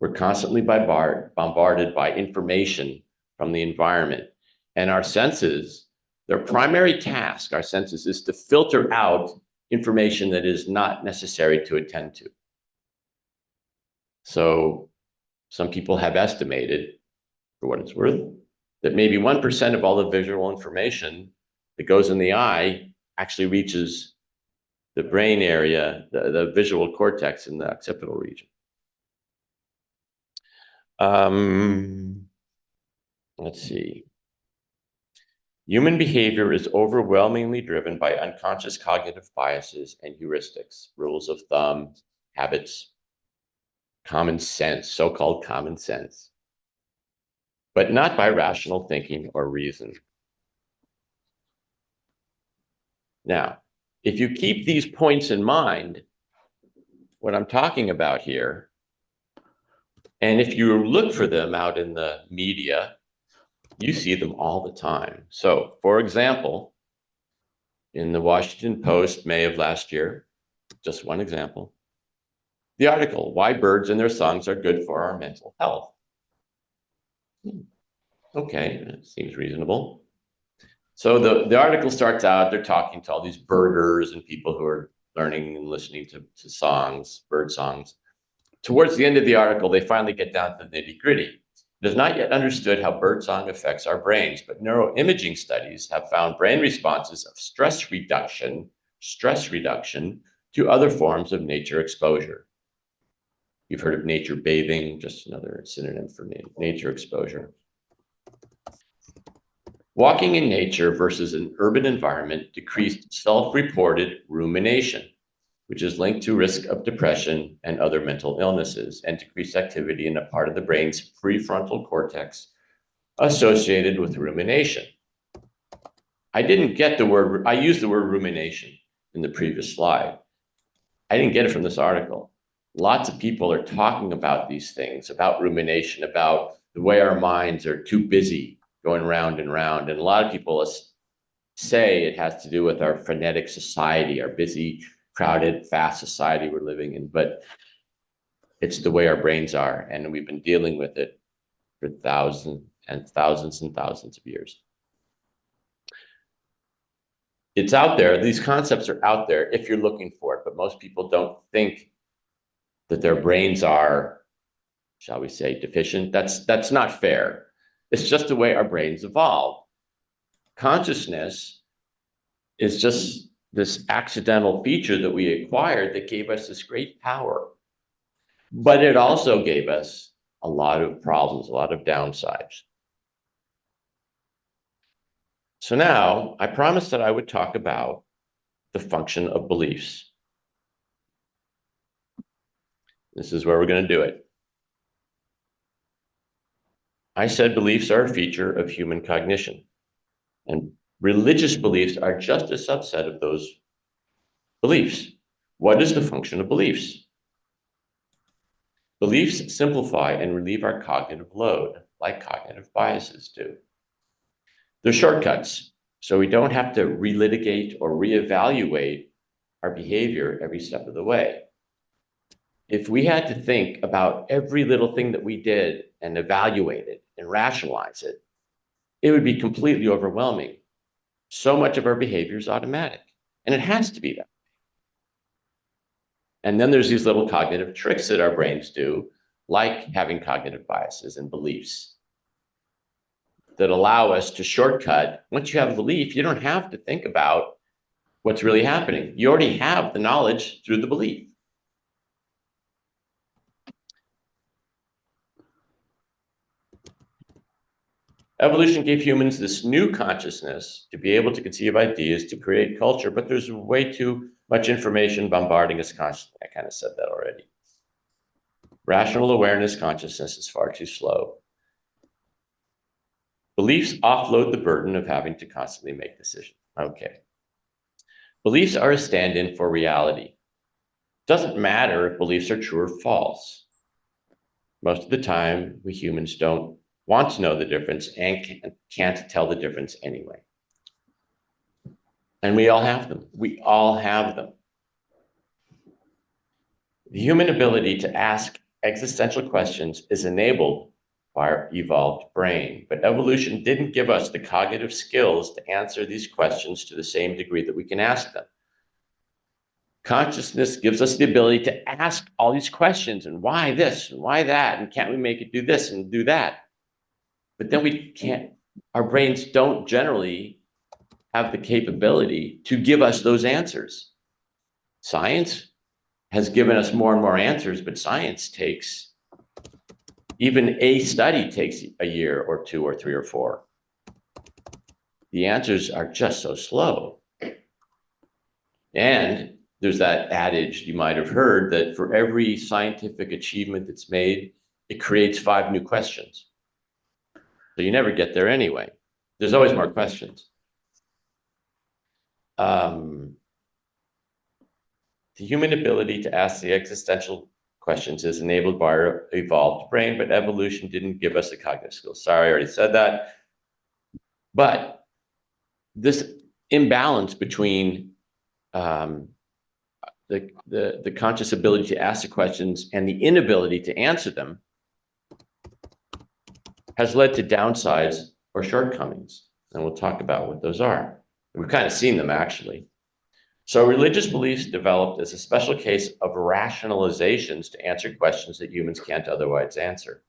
We're constantly bombarded by information from the environment, and our senses, their primary task, our senses, is to filter out information that is not necessary to attend to. So some people have estimated, for what it's worth, that maybe 1% of all the visual information that goes in the eye actually reaches the brain area, the visual cortex in the occipital region. Let's see. Human behavior is overwhelmingly driven by unconscious cognitive biases and heuristics, rules of thumb, habits, common sense, so-called common sense, but not by rational thinking or reason. Now, if you keep these points in mind, what I'm talking about here, and if you look for them out in the media, you see them all the time. So, for example, in the Washington Post, May of last year, just one example, the article, "Why Birds and Their Songs Are Good for Our Mental Health." Okay, that seems reasonable. So the article starts out, they're talking to all these birders and people who are learning and listening to songs, bird songs. Towards the end of the article, they finally get down to the nitty-gritty. It is not yet understood how birdsong affects our brains, but neuroimaging studies have found brain responses of stress reduction to other forms of nature exposure. You've heard of nature bathing, just another synonym for nature exposure. Walking in nature versus an urban environment decreased self-reported rumination, which is linked to risk of depression and other mental illnesses, and decreased activity in a part of the brain's prefrontal cortex associated with rumination. I used the word rumination in the previous slide. I didn't get it from this article. Lots of people are talking about these things, about rumination, about the way our minds are too busy going round and round. And a lot of people say it has to do with our frenetic society, our busy, crowded, fast society we're living in, but it's the way our brains are, and we've been dealing with it for thousands and thousands and thousands of years. It's out there. These concepts are out there if you're looking for it, but most people don't think that their brains are, shall we say, deficient. That's not fair. It's just the way our brains evolved. Consciousness is just this accidental feature that we acquired that gave us this great power. But it also gave us a lot of problems, a lot of downsides. So now I promised that I would talk about the function of beliefs. This is where we're going to do it. I said beliefs are a feature of human cognition, and religious beliefs are just a subset of those beliefs. What is the function of beliefs? Beliefs simplify and relieve our cognitive load, like cognitive biases do. They're shortcuts, so we don't have to relitigate or reevaluate our behavior every step of the way. If we had to think about every little thing that we did and evaluate it and rationalize it, it would be completely overwhelming. So much of our behavior is automatic, and it has to be that. And then there's these little cognitive tricks that our brains do like having cognitive biases and beliefs that allow us to shortcut. Once you have a belief, you don't have to think about what's really happening. You already have the knowledge through the belief. Evolution gave humans this new consciousness to be able to conceive ideas, to create culture, but there's way too much information bombarding us constantly. I kind of said that already. Rational awareness consciousness is far too slow. Beliefs offload the burden of having to constantly make decisions. Okay. Beliefs are a stand-in for reality. Doesn't matter if beliefs are true or false. Most of the time, we humans don't want to know the difference and can't tell the difference anyway. And we all have them. We all have them. The human ability to ask existential questions is enabled by our evolved brain, but evolution didn't give us the cognitive skills to answer these questions to the same degree that we can ask them. Consciousness gives us the ability to ask all these questions, and why this and why that, and can't we make it do this and do that? But then we can't, our brains don't generally have the capability to give us those answers. Science has given us more and more answers, but science takes, even a study takes a year or 2 or 3 or 4. The answers are just so slow. And there's that adage you might have heard that for every scientific achievement that's made, it creates 5 new questions. So you never get there anyway. There's always more questions. The human ability to ask the existential questions is enabled by our evolved brain, but evolution didn't give us the cognitive skills. Sorry, I already said that. But this imbalance between the conscious ability to ask the questions and the inability to answer them has led to downsides or shortcomings. And we'll talk about what those are. We've kind of seen them, actually. So religious beliefs developed as a special case of rationalizations to answer questions that humans can't otherwise answer.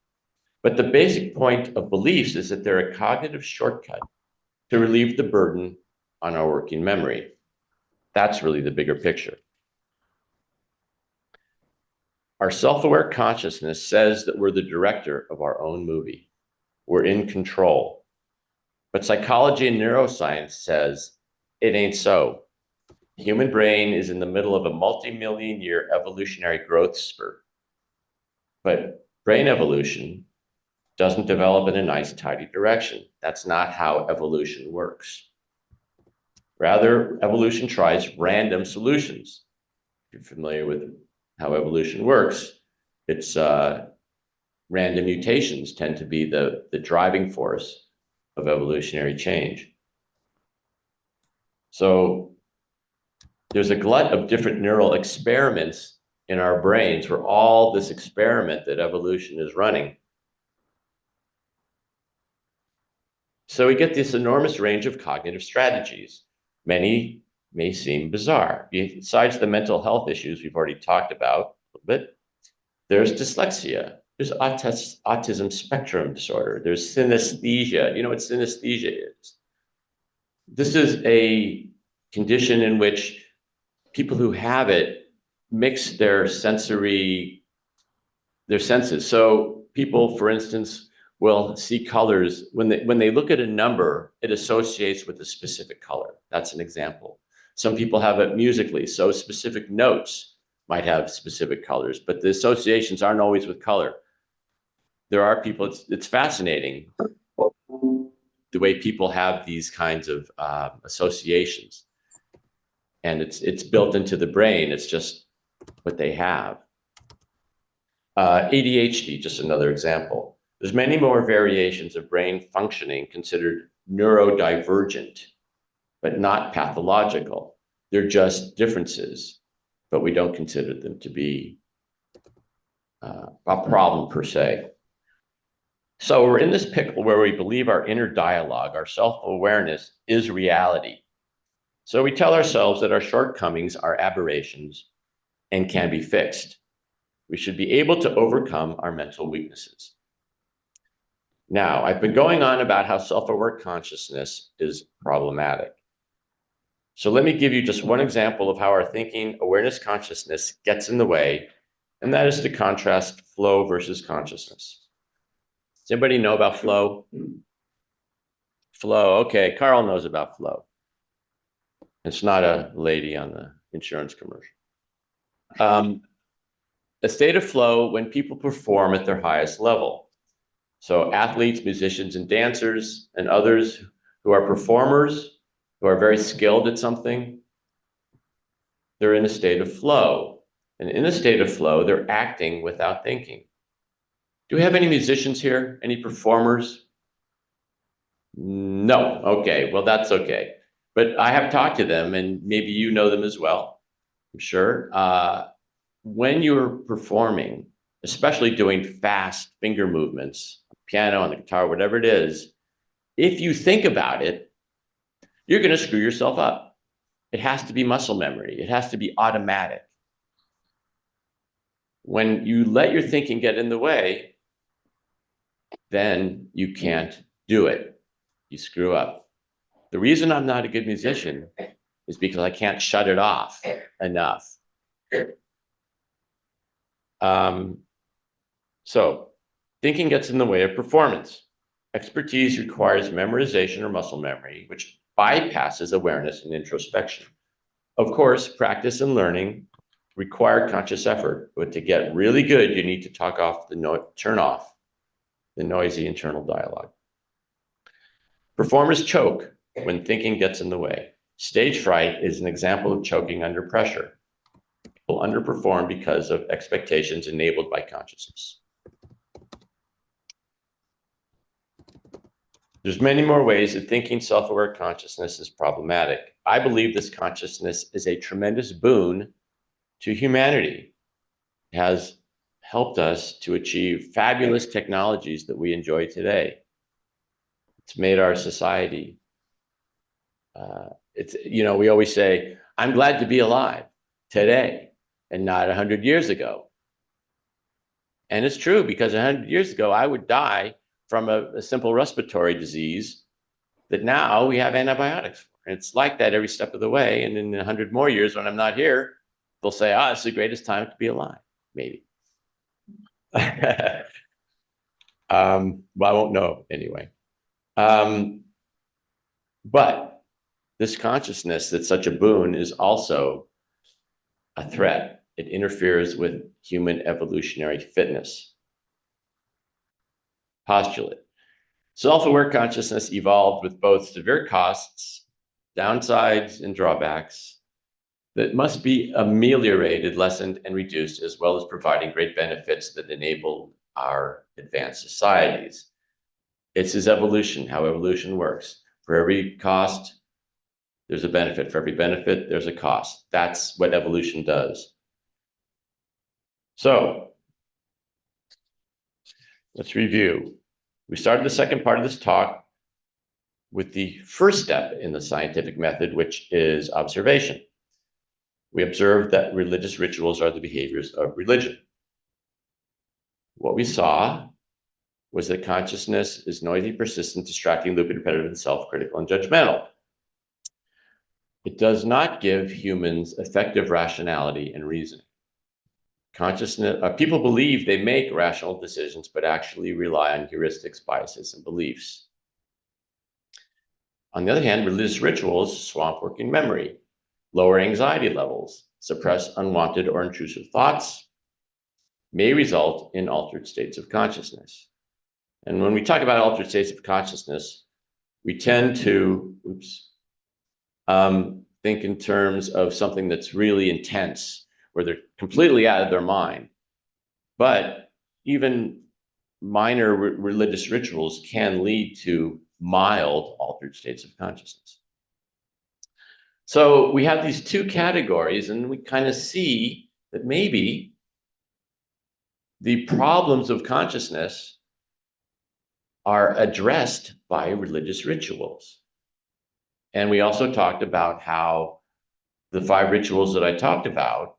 But the basic point of beliefs is that they're a cognitive shortcut to relieve the burden on our working memory. That's really the bigger picture. Our self-aware consciousness says that we're the director of our own movie. We're in control. But psychology and neuroscience says it ain't so. The human brain is in the middle of a multi-million year evolutionary growth spurt. But brain evolution doesn't develop in a nice, tidy direction. That's not how evolution works. Rather, evolution tries random solutions. If you're familiar with how evolution works, it's random mutations tend to be the driving force of evolutionary change. So there's a glut of different neural experiments in our brains for all this experiment that evolution is running. So we get this enormous range of cognitive strategies. Many may seem bizarre. Besides the mental health issues we've already talked about a little bit, there's dyslexia, there's autism spectrum disorder, there's synesthesia. You know what synesthesia is? This is a condition in which people who have it mix their senses. So people, for instance, will see colors. When they look at a number, it associates with a specific color. That's an example. Some people have it musically, so specific notes might have specific colors, but the associations aren't always with color. There are people, it's fascinating the way people have these kinds of associations. And it's built into the brain. It's just what they have. ADHD, just another example. There's many more variations of brain functioning considered neurodivergent, but not pathological. They're just differences, but we don't consider them to be a problem per se. So we're in this pickle where we believe our inner dialogue, our self-awareness is reality. So we tell ourselves that our shortcomings are aberrations and can be fixed. We should be able to overcome our mental weaknesses. Now, I've been going on about how self-aware consciousness is problematic. So let me give you just one example of how our thinking, awareness, consciousness gets in the way, and that is to contrast flow versus consciousness. Does anybody know about flow? Flow, okay, Carl knows about flow. It's not a lady on the insurance commercial. A state of flow when people perform at their highest level. So athletes, musicians, and dancers, and others who are performers, who are very skilled at something, they're in a state of flow. And in a state of flow, they're acting without thinking. Do we have any musicians here? Any performers? No. Okay, well, that's okay. But I have talked to them, and maybe you know them as well, I'm sure. When you're performing, especially doing fast finger movements, piano, on the guitar, whatever it is, if you think about it, you're going to screw yourself up. It has to be muscle memory. It has to be automatic. When you let your thinking get in the way, then you can't do it. You screw up. The reason I'm not a good musician is because I can't shut it off enough. So thinking gets in the way of performance. Expertise requires memorization or muscle memory, which bypasses awareness and introspection. Of course, practice and learning require conscious effort, but to get really good, you need to turn off the noisy internal dialogue. Performers choke when thinking gets in the way. Stage fright is an example of choking under pressure. People underperform because of expectations enabled by consciousness. There's many more ways that thinking self-aware consciousness is problematic. I believe this consciousness is a tremendous boon to humanity. It has helped us to achieve fabulous technologies that we enjoy today. It's made our society. We always say, I'm glad to be alive today and not 100 years ago. And it's true, because 100 years ago, I would die from a simple respiratory disease that now we have antibiotics for. And it's like that every step of the way. And in 100 more years, when I'm not here, they'll say, it's the greatest time to be alive, maybe. Well, I won't know anyway. But this consciousness that's such a boon is also a threat. It interferes with human evolutionary fitness. Postulate. Self-aware consciousness evolved with both severe costs, downsides, and drawbacks that must be ameliorated, lessened, and reduced, as well as providing great benefits that enable our advanced societies. This is evolution, how evolution works. For every cost, there's a benefit. For every benefit, there's a cost. That's what evolution does. So let's review. We started the second part of this talk with the first step in the scientific method, which is observation. We observed that religious rituals are the behaviors of religion. What we saw was that consciousness is noisy, persistent, distracting, loopy, repetitive, and self-critical and judgmental. It does not give humans effective rationality and reasoning. People believe they make rational decisions, but actually rely on heuristics, biases, and beliefs. On the other hand, religious rituals swamp working memory, lower anxiety levels, suppress unwanted or intrusive thoughts, may result in altered states of consciousness. And when we talk about altered states of consciousness, we tend to think in terms of something that's really intense, where they're completely out of their mind. But even minor religious rituals can lead to mild altered states of consciousness. So we have these two categories, and we kind of see that maybe the problems of consciousness are addressed by religious rituals. And we also talked about how the 5 rituals that I talked about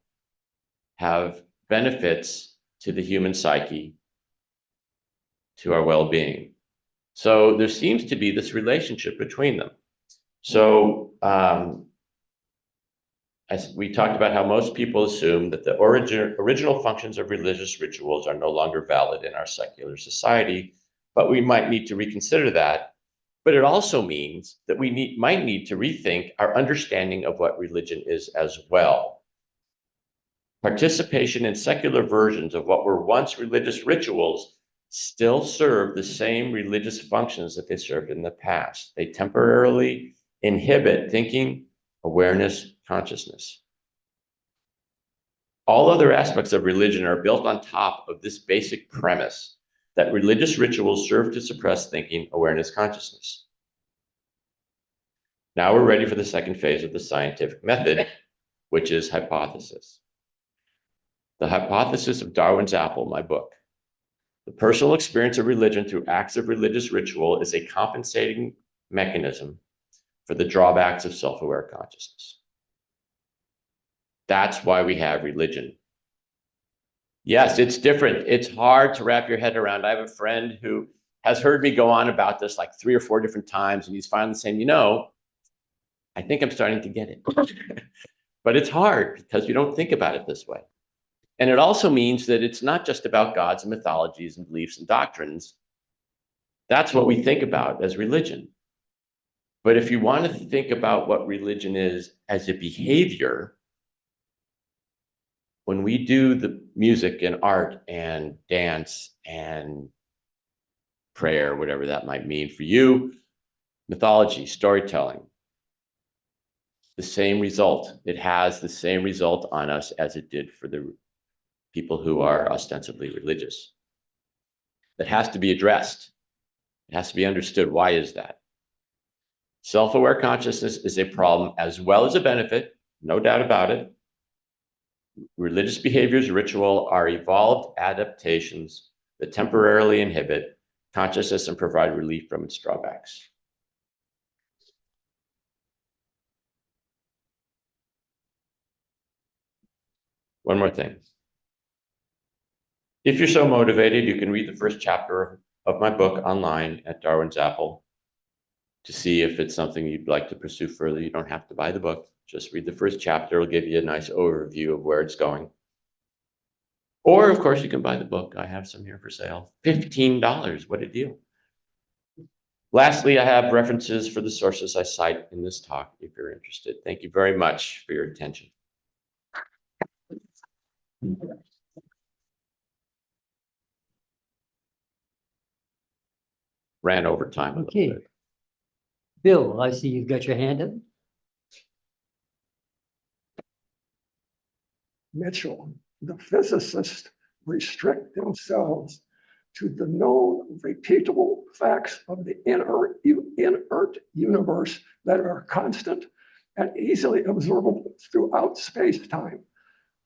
have benefits to the human psyche, to our well-being. So there seems to be this relationship between them. So as we talked about how most people assume that the original functions of religious rituals are no longer valid in our secular society, but we might need to reconsider that. But it also means that we might need to rethink our understanding of what religion is as well. Participation in secular versions of what were once religious rituals still serve the same religious functions that they served in the past. They temporarily inhibit thinking, awareness, consciousness. All other aspects of religion are built on top of this basic premise that religious rituals serve to suppress thinking, awareness, consciousness. Now we're ready for the second phase of the scientific method, which is hypothesis. The Hypothesis of Darwin's Apple, my book. The personal experience of religion through acts of religious ritual is a compensating mechanism for the drawbacks of self-aware consciousness. That's why we have religion. Yes, it's different. It's hard to wrap your head around. I have a friend who has heard me go on about this like 3 or 4 different times, and he's finally saying, you know, I think I'm starting to get it. But it's hard because you don't think about it this way. And it also means that it's not just about gods and mythologies and beliefs and doctrines. That's what we think about as religion. But if you want to think about what religion is as a behavior, when we do the music and art and dance and prayer, whatever that might mean for you, mythology, storytelling, the same result. It has the same result on us as it did for the people who are ostensibly religious. That has to be addressed. It has to be understood. Why is that? Self-aware consciousness is a problem as well as a benefit, no doubt about it. Religious behaviors, ritual are evolved adaptations that temporarily inhibit consciousness and provide relief from its drawbacks. One more thing. If you're so motivated, you can read the first chapter of my book online at Darwin's Apple to see if it's something you'd like to pursue further. You don't have to buy the book. Just read the first chapter. It'll give you a nice overview of where it's going. Or, of course, you can buy the book. I have some here for sale. $15. What a deal. Lastly, I have references for the sources I cite in this talk if you're interested. Thank you very much for your attention. Ran over time a little Okay. bit. Bill, I see you've got your hand up. Mitchell, the physicists restrict themselves to the known repeatable facts of the inert universe that are constant and easily observable throughout space-time.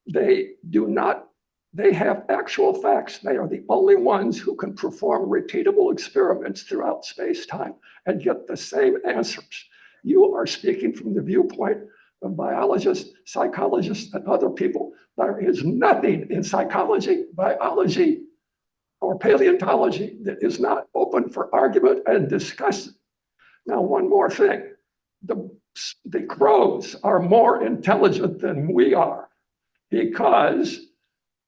They have actual facts. They are the only ones who can perform repeatable experiments throughout space-time and get the same answers. You are speaking from the viewpoint of biologists, psychologists, and other people. There is nothing in psychology, biology, or paleontology that is not open for argument and discussion. Now, one more thing. The crows are more intelligent than we are because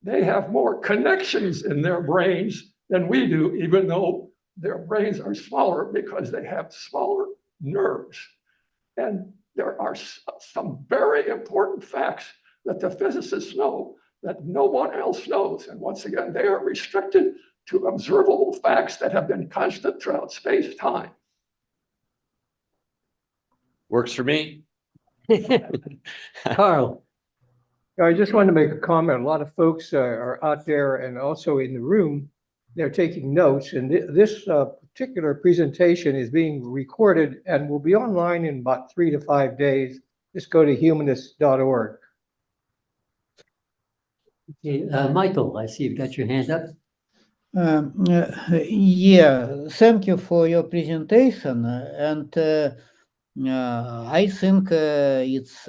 they have more connections in their brains than we do, even though their brains are smaller because they have smaller nerves. And there are some very important facts that the physicists know that no one else knows. And once again, they are restricted to observable facts that have been constant throughout space-time. Works for me. Carl, I just wanted to make a comment. A lot of folks are out there and also in the room. They're taking notes, and this particular presentation is being recorded and will be online in about 3 to 5 days. Just go to humanist.org. okay, Michael, I see you've got your hand up. Yeah, thank you for your presentation. And I think it's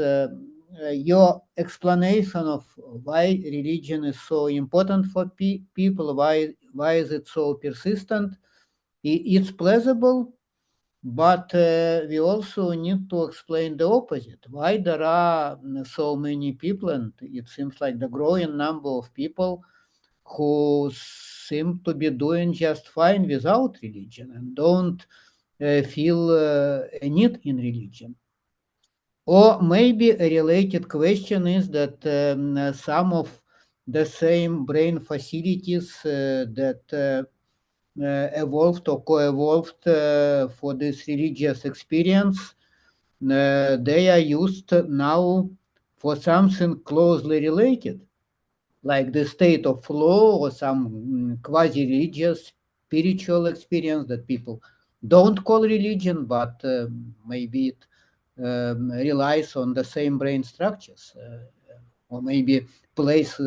your explanation of why religion is so important for people, why is it so persistent, it's plausible, but we also need to explain the opposite. Why there are so many people, and it seems like the growing number of people who seem to be doing just fine without religion and don't feel a need in religion. Or maybe a related question is that some of the same brain facilities that evolved or co-evolved for this religious experience, they are used now for something closely related, like the state of flow or some quasi-religious spiritual experience that people don't call religion, but maybe it relies on the same brain structures, or maybe plays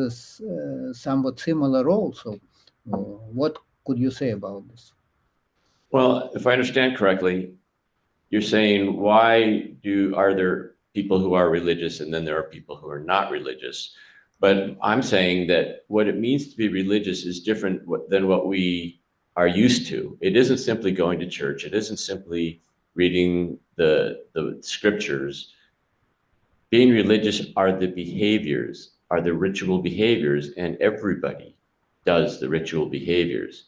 somewhat similar role. So, what could you say about this? Well, if I understand correctly, you're saying are there people who are religious and then there are people who are not religious? But I'm saying that what it means to be religious is different than what we are used to. It isn't simply going to church. It isn't simply reading the scriptures. Being religious are the behaviors, are the ritual behaviors, and everybody does the ritual behaviors.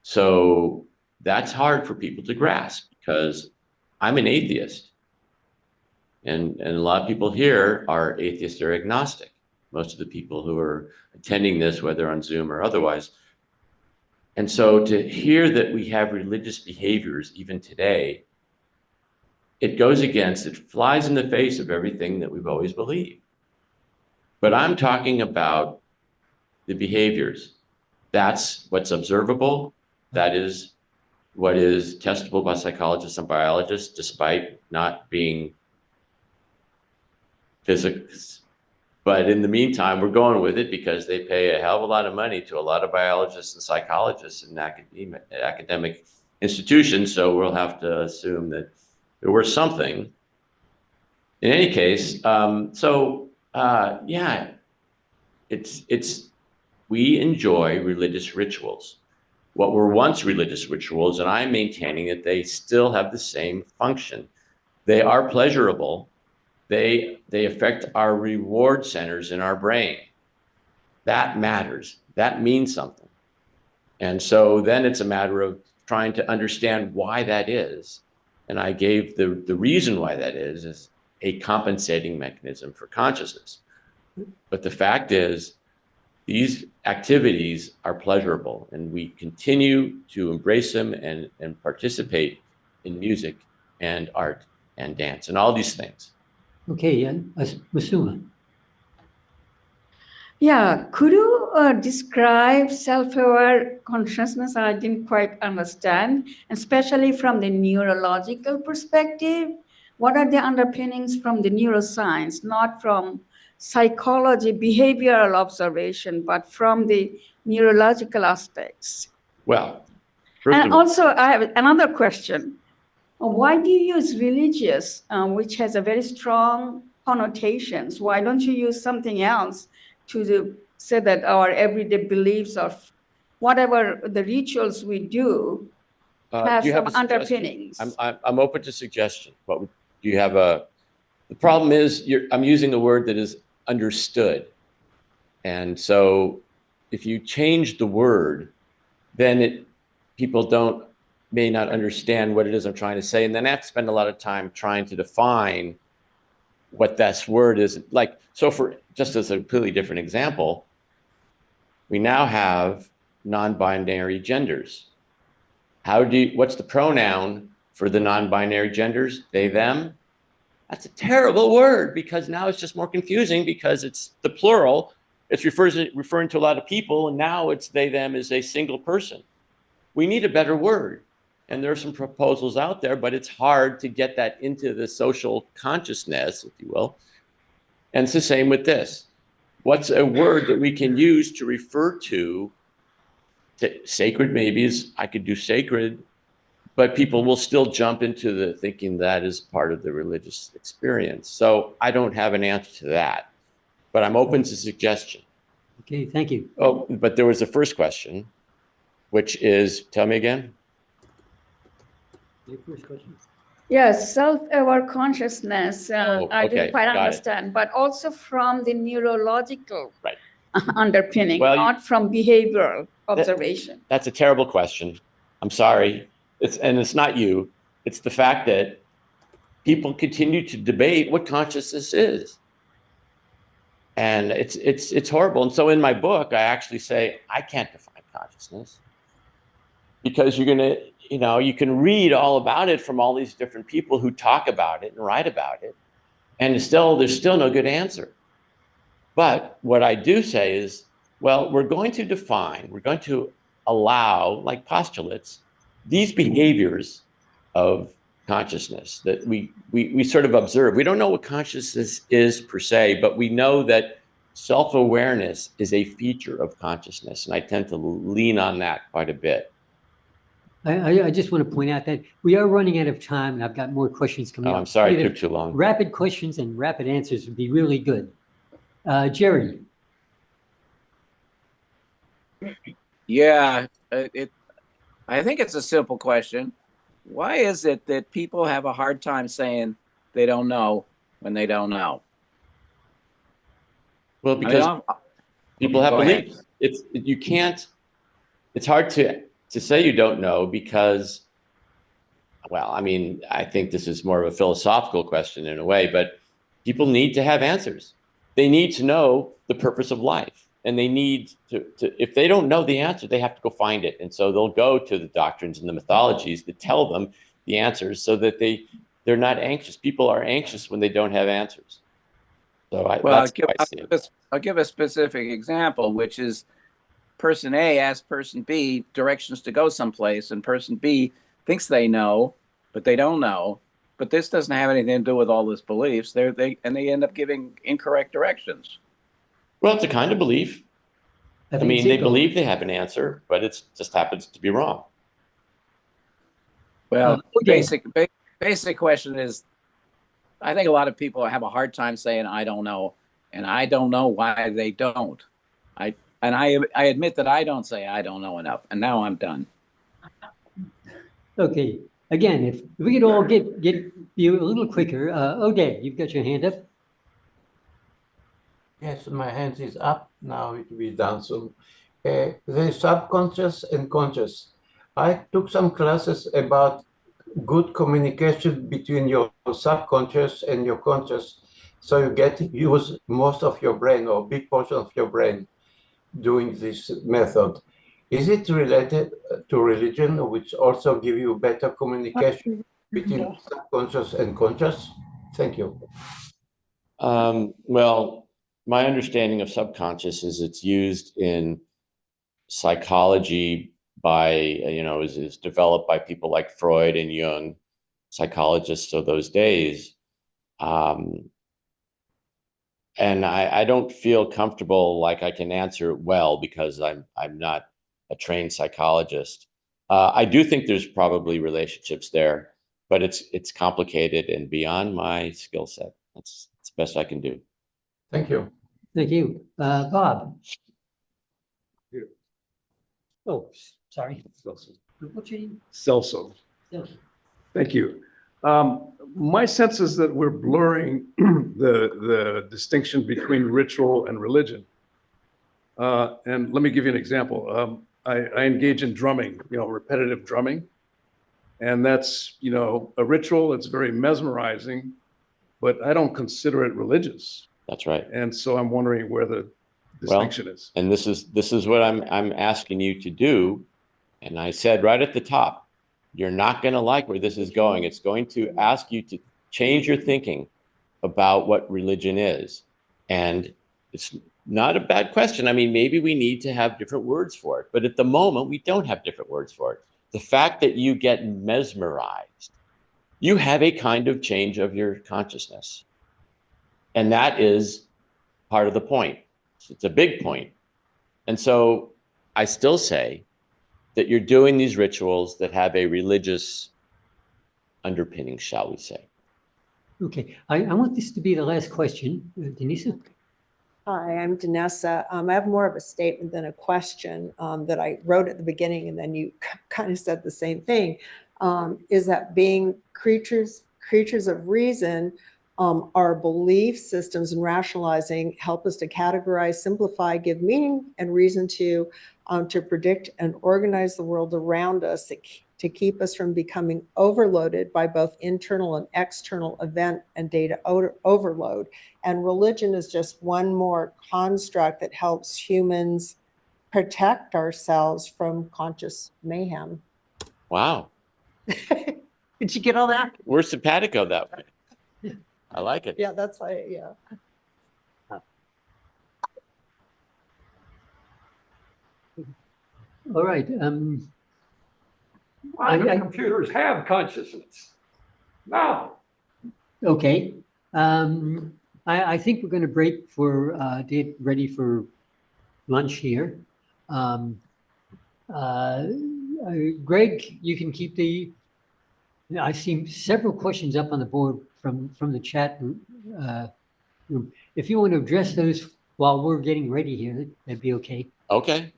So that's hard for people to grasp because I'm an atheist. And a lot of people here are atheist or agnostic. Most of the people who are attending this, whether on Zoom or otherwise. And so to hear that we have religious behaviors even today, it flies in the face of everything that we've always believed. But I'm talking about the behaviors. That's what's observable. That is what is testable by psychologists and biologists, despite not being physics. But in the meantime, we're going with it because they pay a hell of a lot of money to a lot of biologists and psychologists in academic institutions. So we'll have to assume that there was something. In any case, yeah, we enjoy religious rituals. What were once religious rituals, and I'm maintaining that they still have the same function. They are pleasurable. They affect our reward centers in our brain. That matters. That means something. And so then it's a matter of trying to understand why that is. And I gave the reason why that is a compensating mechanism for consciousness. But the fact is, these activities are pleasurable, and we continue to embrace them and participate in music and art and dance and all these things. Okay, and Masuma. Yeah, could you describe self-aware consciousness? I didn't quite understand, especially from the neurological perspective. What are the underpinnings from the neuroscience, not from psychology, behavioral observation, but from the neurological aspects? Well, and also, I have another question. Why do you use religious, which has a very strong connotations? Why don't you use something else to say that our everyday beliefs or whatever the rituals we do have some underpinnings? I'm open to suggestion. What do you have the problem is I'm using a word that is understood. And so if you change the word, then people may not understand what it is I'm trying to say. And then I have to spend a lot of time trying to define what that word is. Like, so just as a completely different example, we now have non-binary genders. What's the pronoun for the non-binary genders? They, them? That's a terrible word because now it's just more confusing because it's the plural. It's referring to a lot of people, and now it's they, them is a single person. We need a better word. And there are some proposals out there, but it's hard to get that into the social consciousness, if you will. And it's the same with this. What's a word that we can use to refer to sacred? Maybe I could do sacred, but people will still jump into the thinking that is part of the religious experience. So I don't have an answer to that, but I'm open to suggestion. Okay, thank you. Oh, but there was the first question, which is, tell me again. Your first question. Yes, self-aware consciousness, Oh, I okay, didn't quite got it. understand, but also from the neurological Right. underpinning, Well, not from behavioral observation. That's a terrible question. I'm sorry. It's not you. It's the fact that people continue to debate what consciousness is. And it's horrible. And so in my book, I actually say, I can't define consciousness, because you're going to, you can read all about it from all these different people who talk about it and write about it. And there's still no good answer. But what I do say is, well, we're going to allow, like postulates, these behaviors of consciousness that we sort of observe. We don't know what consciousness is per se, but we know that self-awareness is a feature of consciousness. And I tend to lean on that quite a bit. I just want to point out that we are running out of time, and I've got more questions coming Oh, up. I'm sorry it Either took too long. Rapid questions and rapid answers would be really good. Jerry. Yeah, I think it's a simple question. Why is it that people have a hard time saying they don't know when they don't know? Well, because people have Go ahead. beliefs. It's hard to say you don't know because, well, I mean, I think this is more of a philosophical question in a way, but people need to have answers. They need to know the purpose of life. And they need to, if they don't know the answer, they have to go find it. And so they'll go to the doctrines and the mythologies that tell them the answers so that they're not anxious. People are anxious when they don't have answers. So I'll give a specific example, which is person A asks person B directions to go someplace, and person B thinks they know, but they don't know. But this doesn't have anything to do with all this beliefs. They end up giving incorrect directions. Well, it's a kind of belief. I mean, they believe they have an answer, but it just happens to be wrong. Well, basic question is, I think a lot of people have a hard time saying I don't know, and I don't know why they don't. I admit that I don't say I don't know enough, and now I'm done. Okay. Again, if we could all get you a little quicker. O'Day, you've got your hand up. Yes, my hand is up. Now it will be down soon. The subconscious and conscious. I took some classes about good communication between your subconscious and your conscious. So you get to use most of your brain or a big portion of your brain doing this method. Is it related to religion, which also give you better communication between subconscious and conscious? Thank you. Well, my understanding of subconscious is it's used in psychology by, is developed by people like Freud and Jung, psychologists of those days. And I don't feel comfortable like I can answer it well because I'm not a trained psychologist. I do think there's probably relationships there, but it's complicated and beyond my skill set. That's the best I can do. Thank you. Thank you. Bob. Oh, sorry. What's your name? Celso. Celso. Thank you. My sense is that we're blurring the distinction between ritual and religion. And let me give you an example. I engage in drumming, repetitive drumming. And that's, a ritual. It's very mesmerizing, but I don't consider it religious. That's right. And so I'm wondering where the distinction is. And this is what I'm asking you to do. And I said right at the top, you're not going to like where this is going. It's going to ask you to change your thinking about what religion is. And it's not a bad question. I mean, maybe we need to have different words for it, but at the moment we don't have different words for it. The fact that you get mesmerized, you have a kind of change of your consciousness. And that is part of the point. It's a big point. And so I still say that you're doing these rituals that have a religious underpinning, shall we say. Okay, I want this to be the last question. Denise? Hi, I'm Danessa. I have more of a statement than a question that I wrote at the beginning, and then you kind of said the same thing, is that being creatures of reason, our belief systems and rationalizing help us to categorize, simplify, give meaning and reason to predict and organize the world around us to keep us from becoming overloaded by both internal and external event and data overload. And religion is just one more construct that helps humans protect ourselves from conscious mayhem. Wow. Did you get all that? We're simpatico that way. I like it. Yeah, that's why, yeah. All right. Quantum computers have consciousness. Now, Okay. I think we're going to break for get ready for lunch here. Greg, you can keep the. I see several questions up on the board from the chat room. If you want to address those while we're getting ready here, that'd be okay. Okay.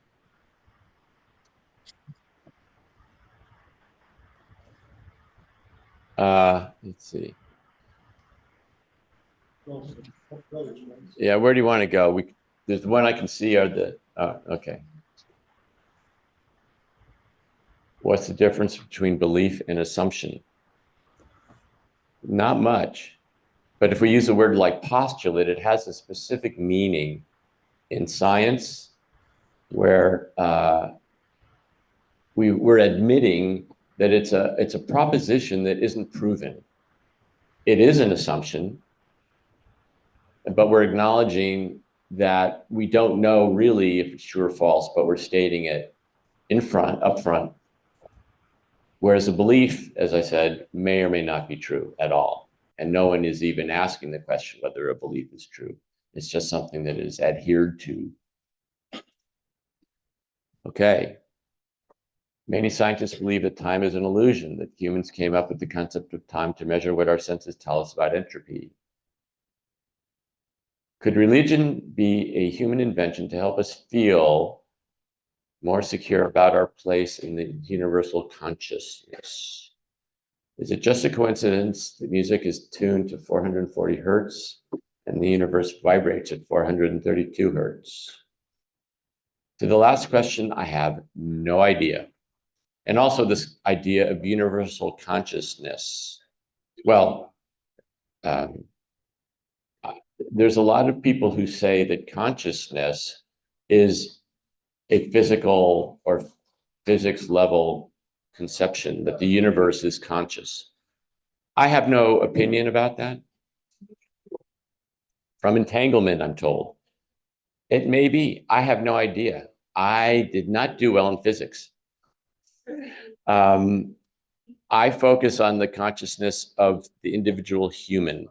Let's see. Yeah, where do you want to go? There's one I can see are the, okay. What's the difference between belief and assumption? Not much. But if we use a word like postulate, it has a specific meaning in science where we're admitting that it's a proposition that isn't proven. It is an assumption, but we're acknowledging that we don't know really if it's true or false, but we're stating it up front. Whereas a belief, as I said, may or may not be true at all. And no one is even asking the question whether a belief is true. It's just something that is adhered to. Okay. Many scientists believe that time is an illusion, that humans came up with the concept of time to measure what our senses tell us about entropy. Could religion be a human invention to help us feel more secure about our place in the universal consciousness? Is it just a coincidence that music is tuned to 440 hertz and the universe vibrates at 432 hertz? To the last question, I have no idea. And also this idea of universal consciousness. Well, there's a lot of people who say that consciousness is a physical or physics level conception, that the universe is conscious. I have no opinion about that. From entanglement, I'm told. It may be. I have no idea. I did not do well in physics. I focus on the consciousness of the individual human.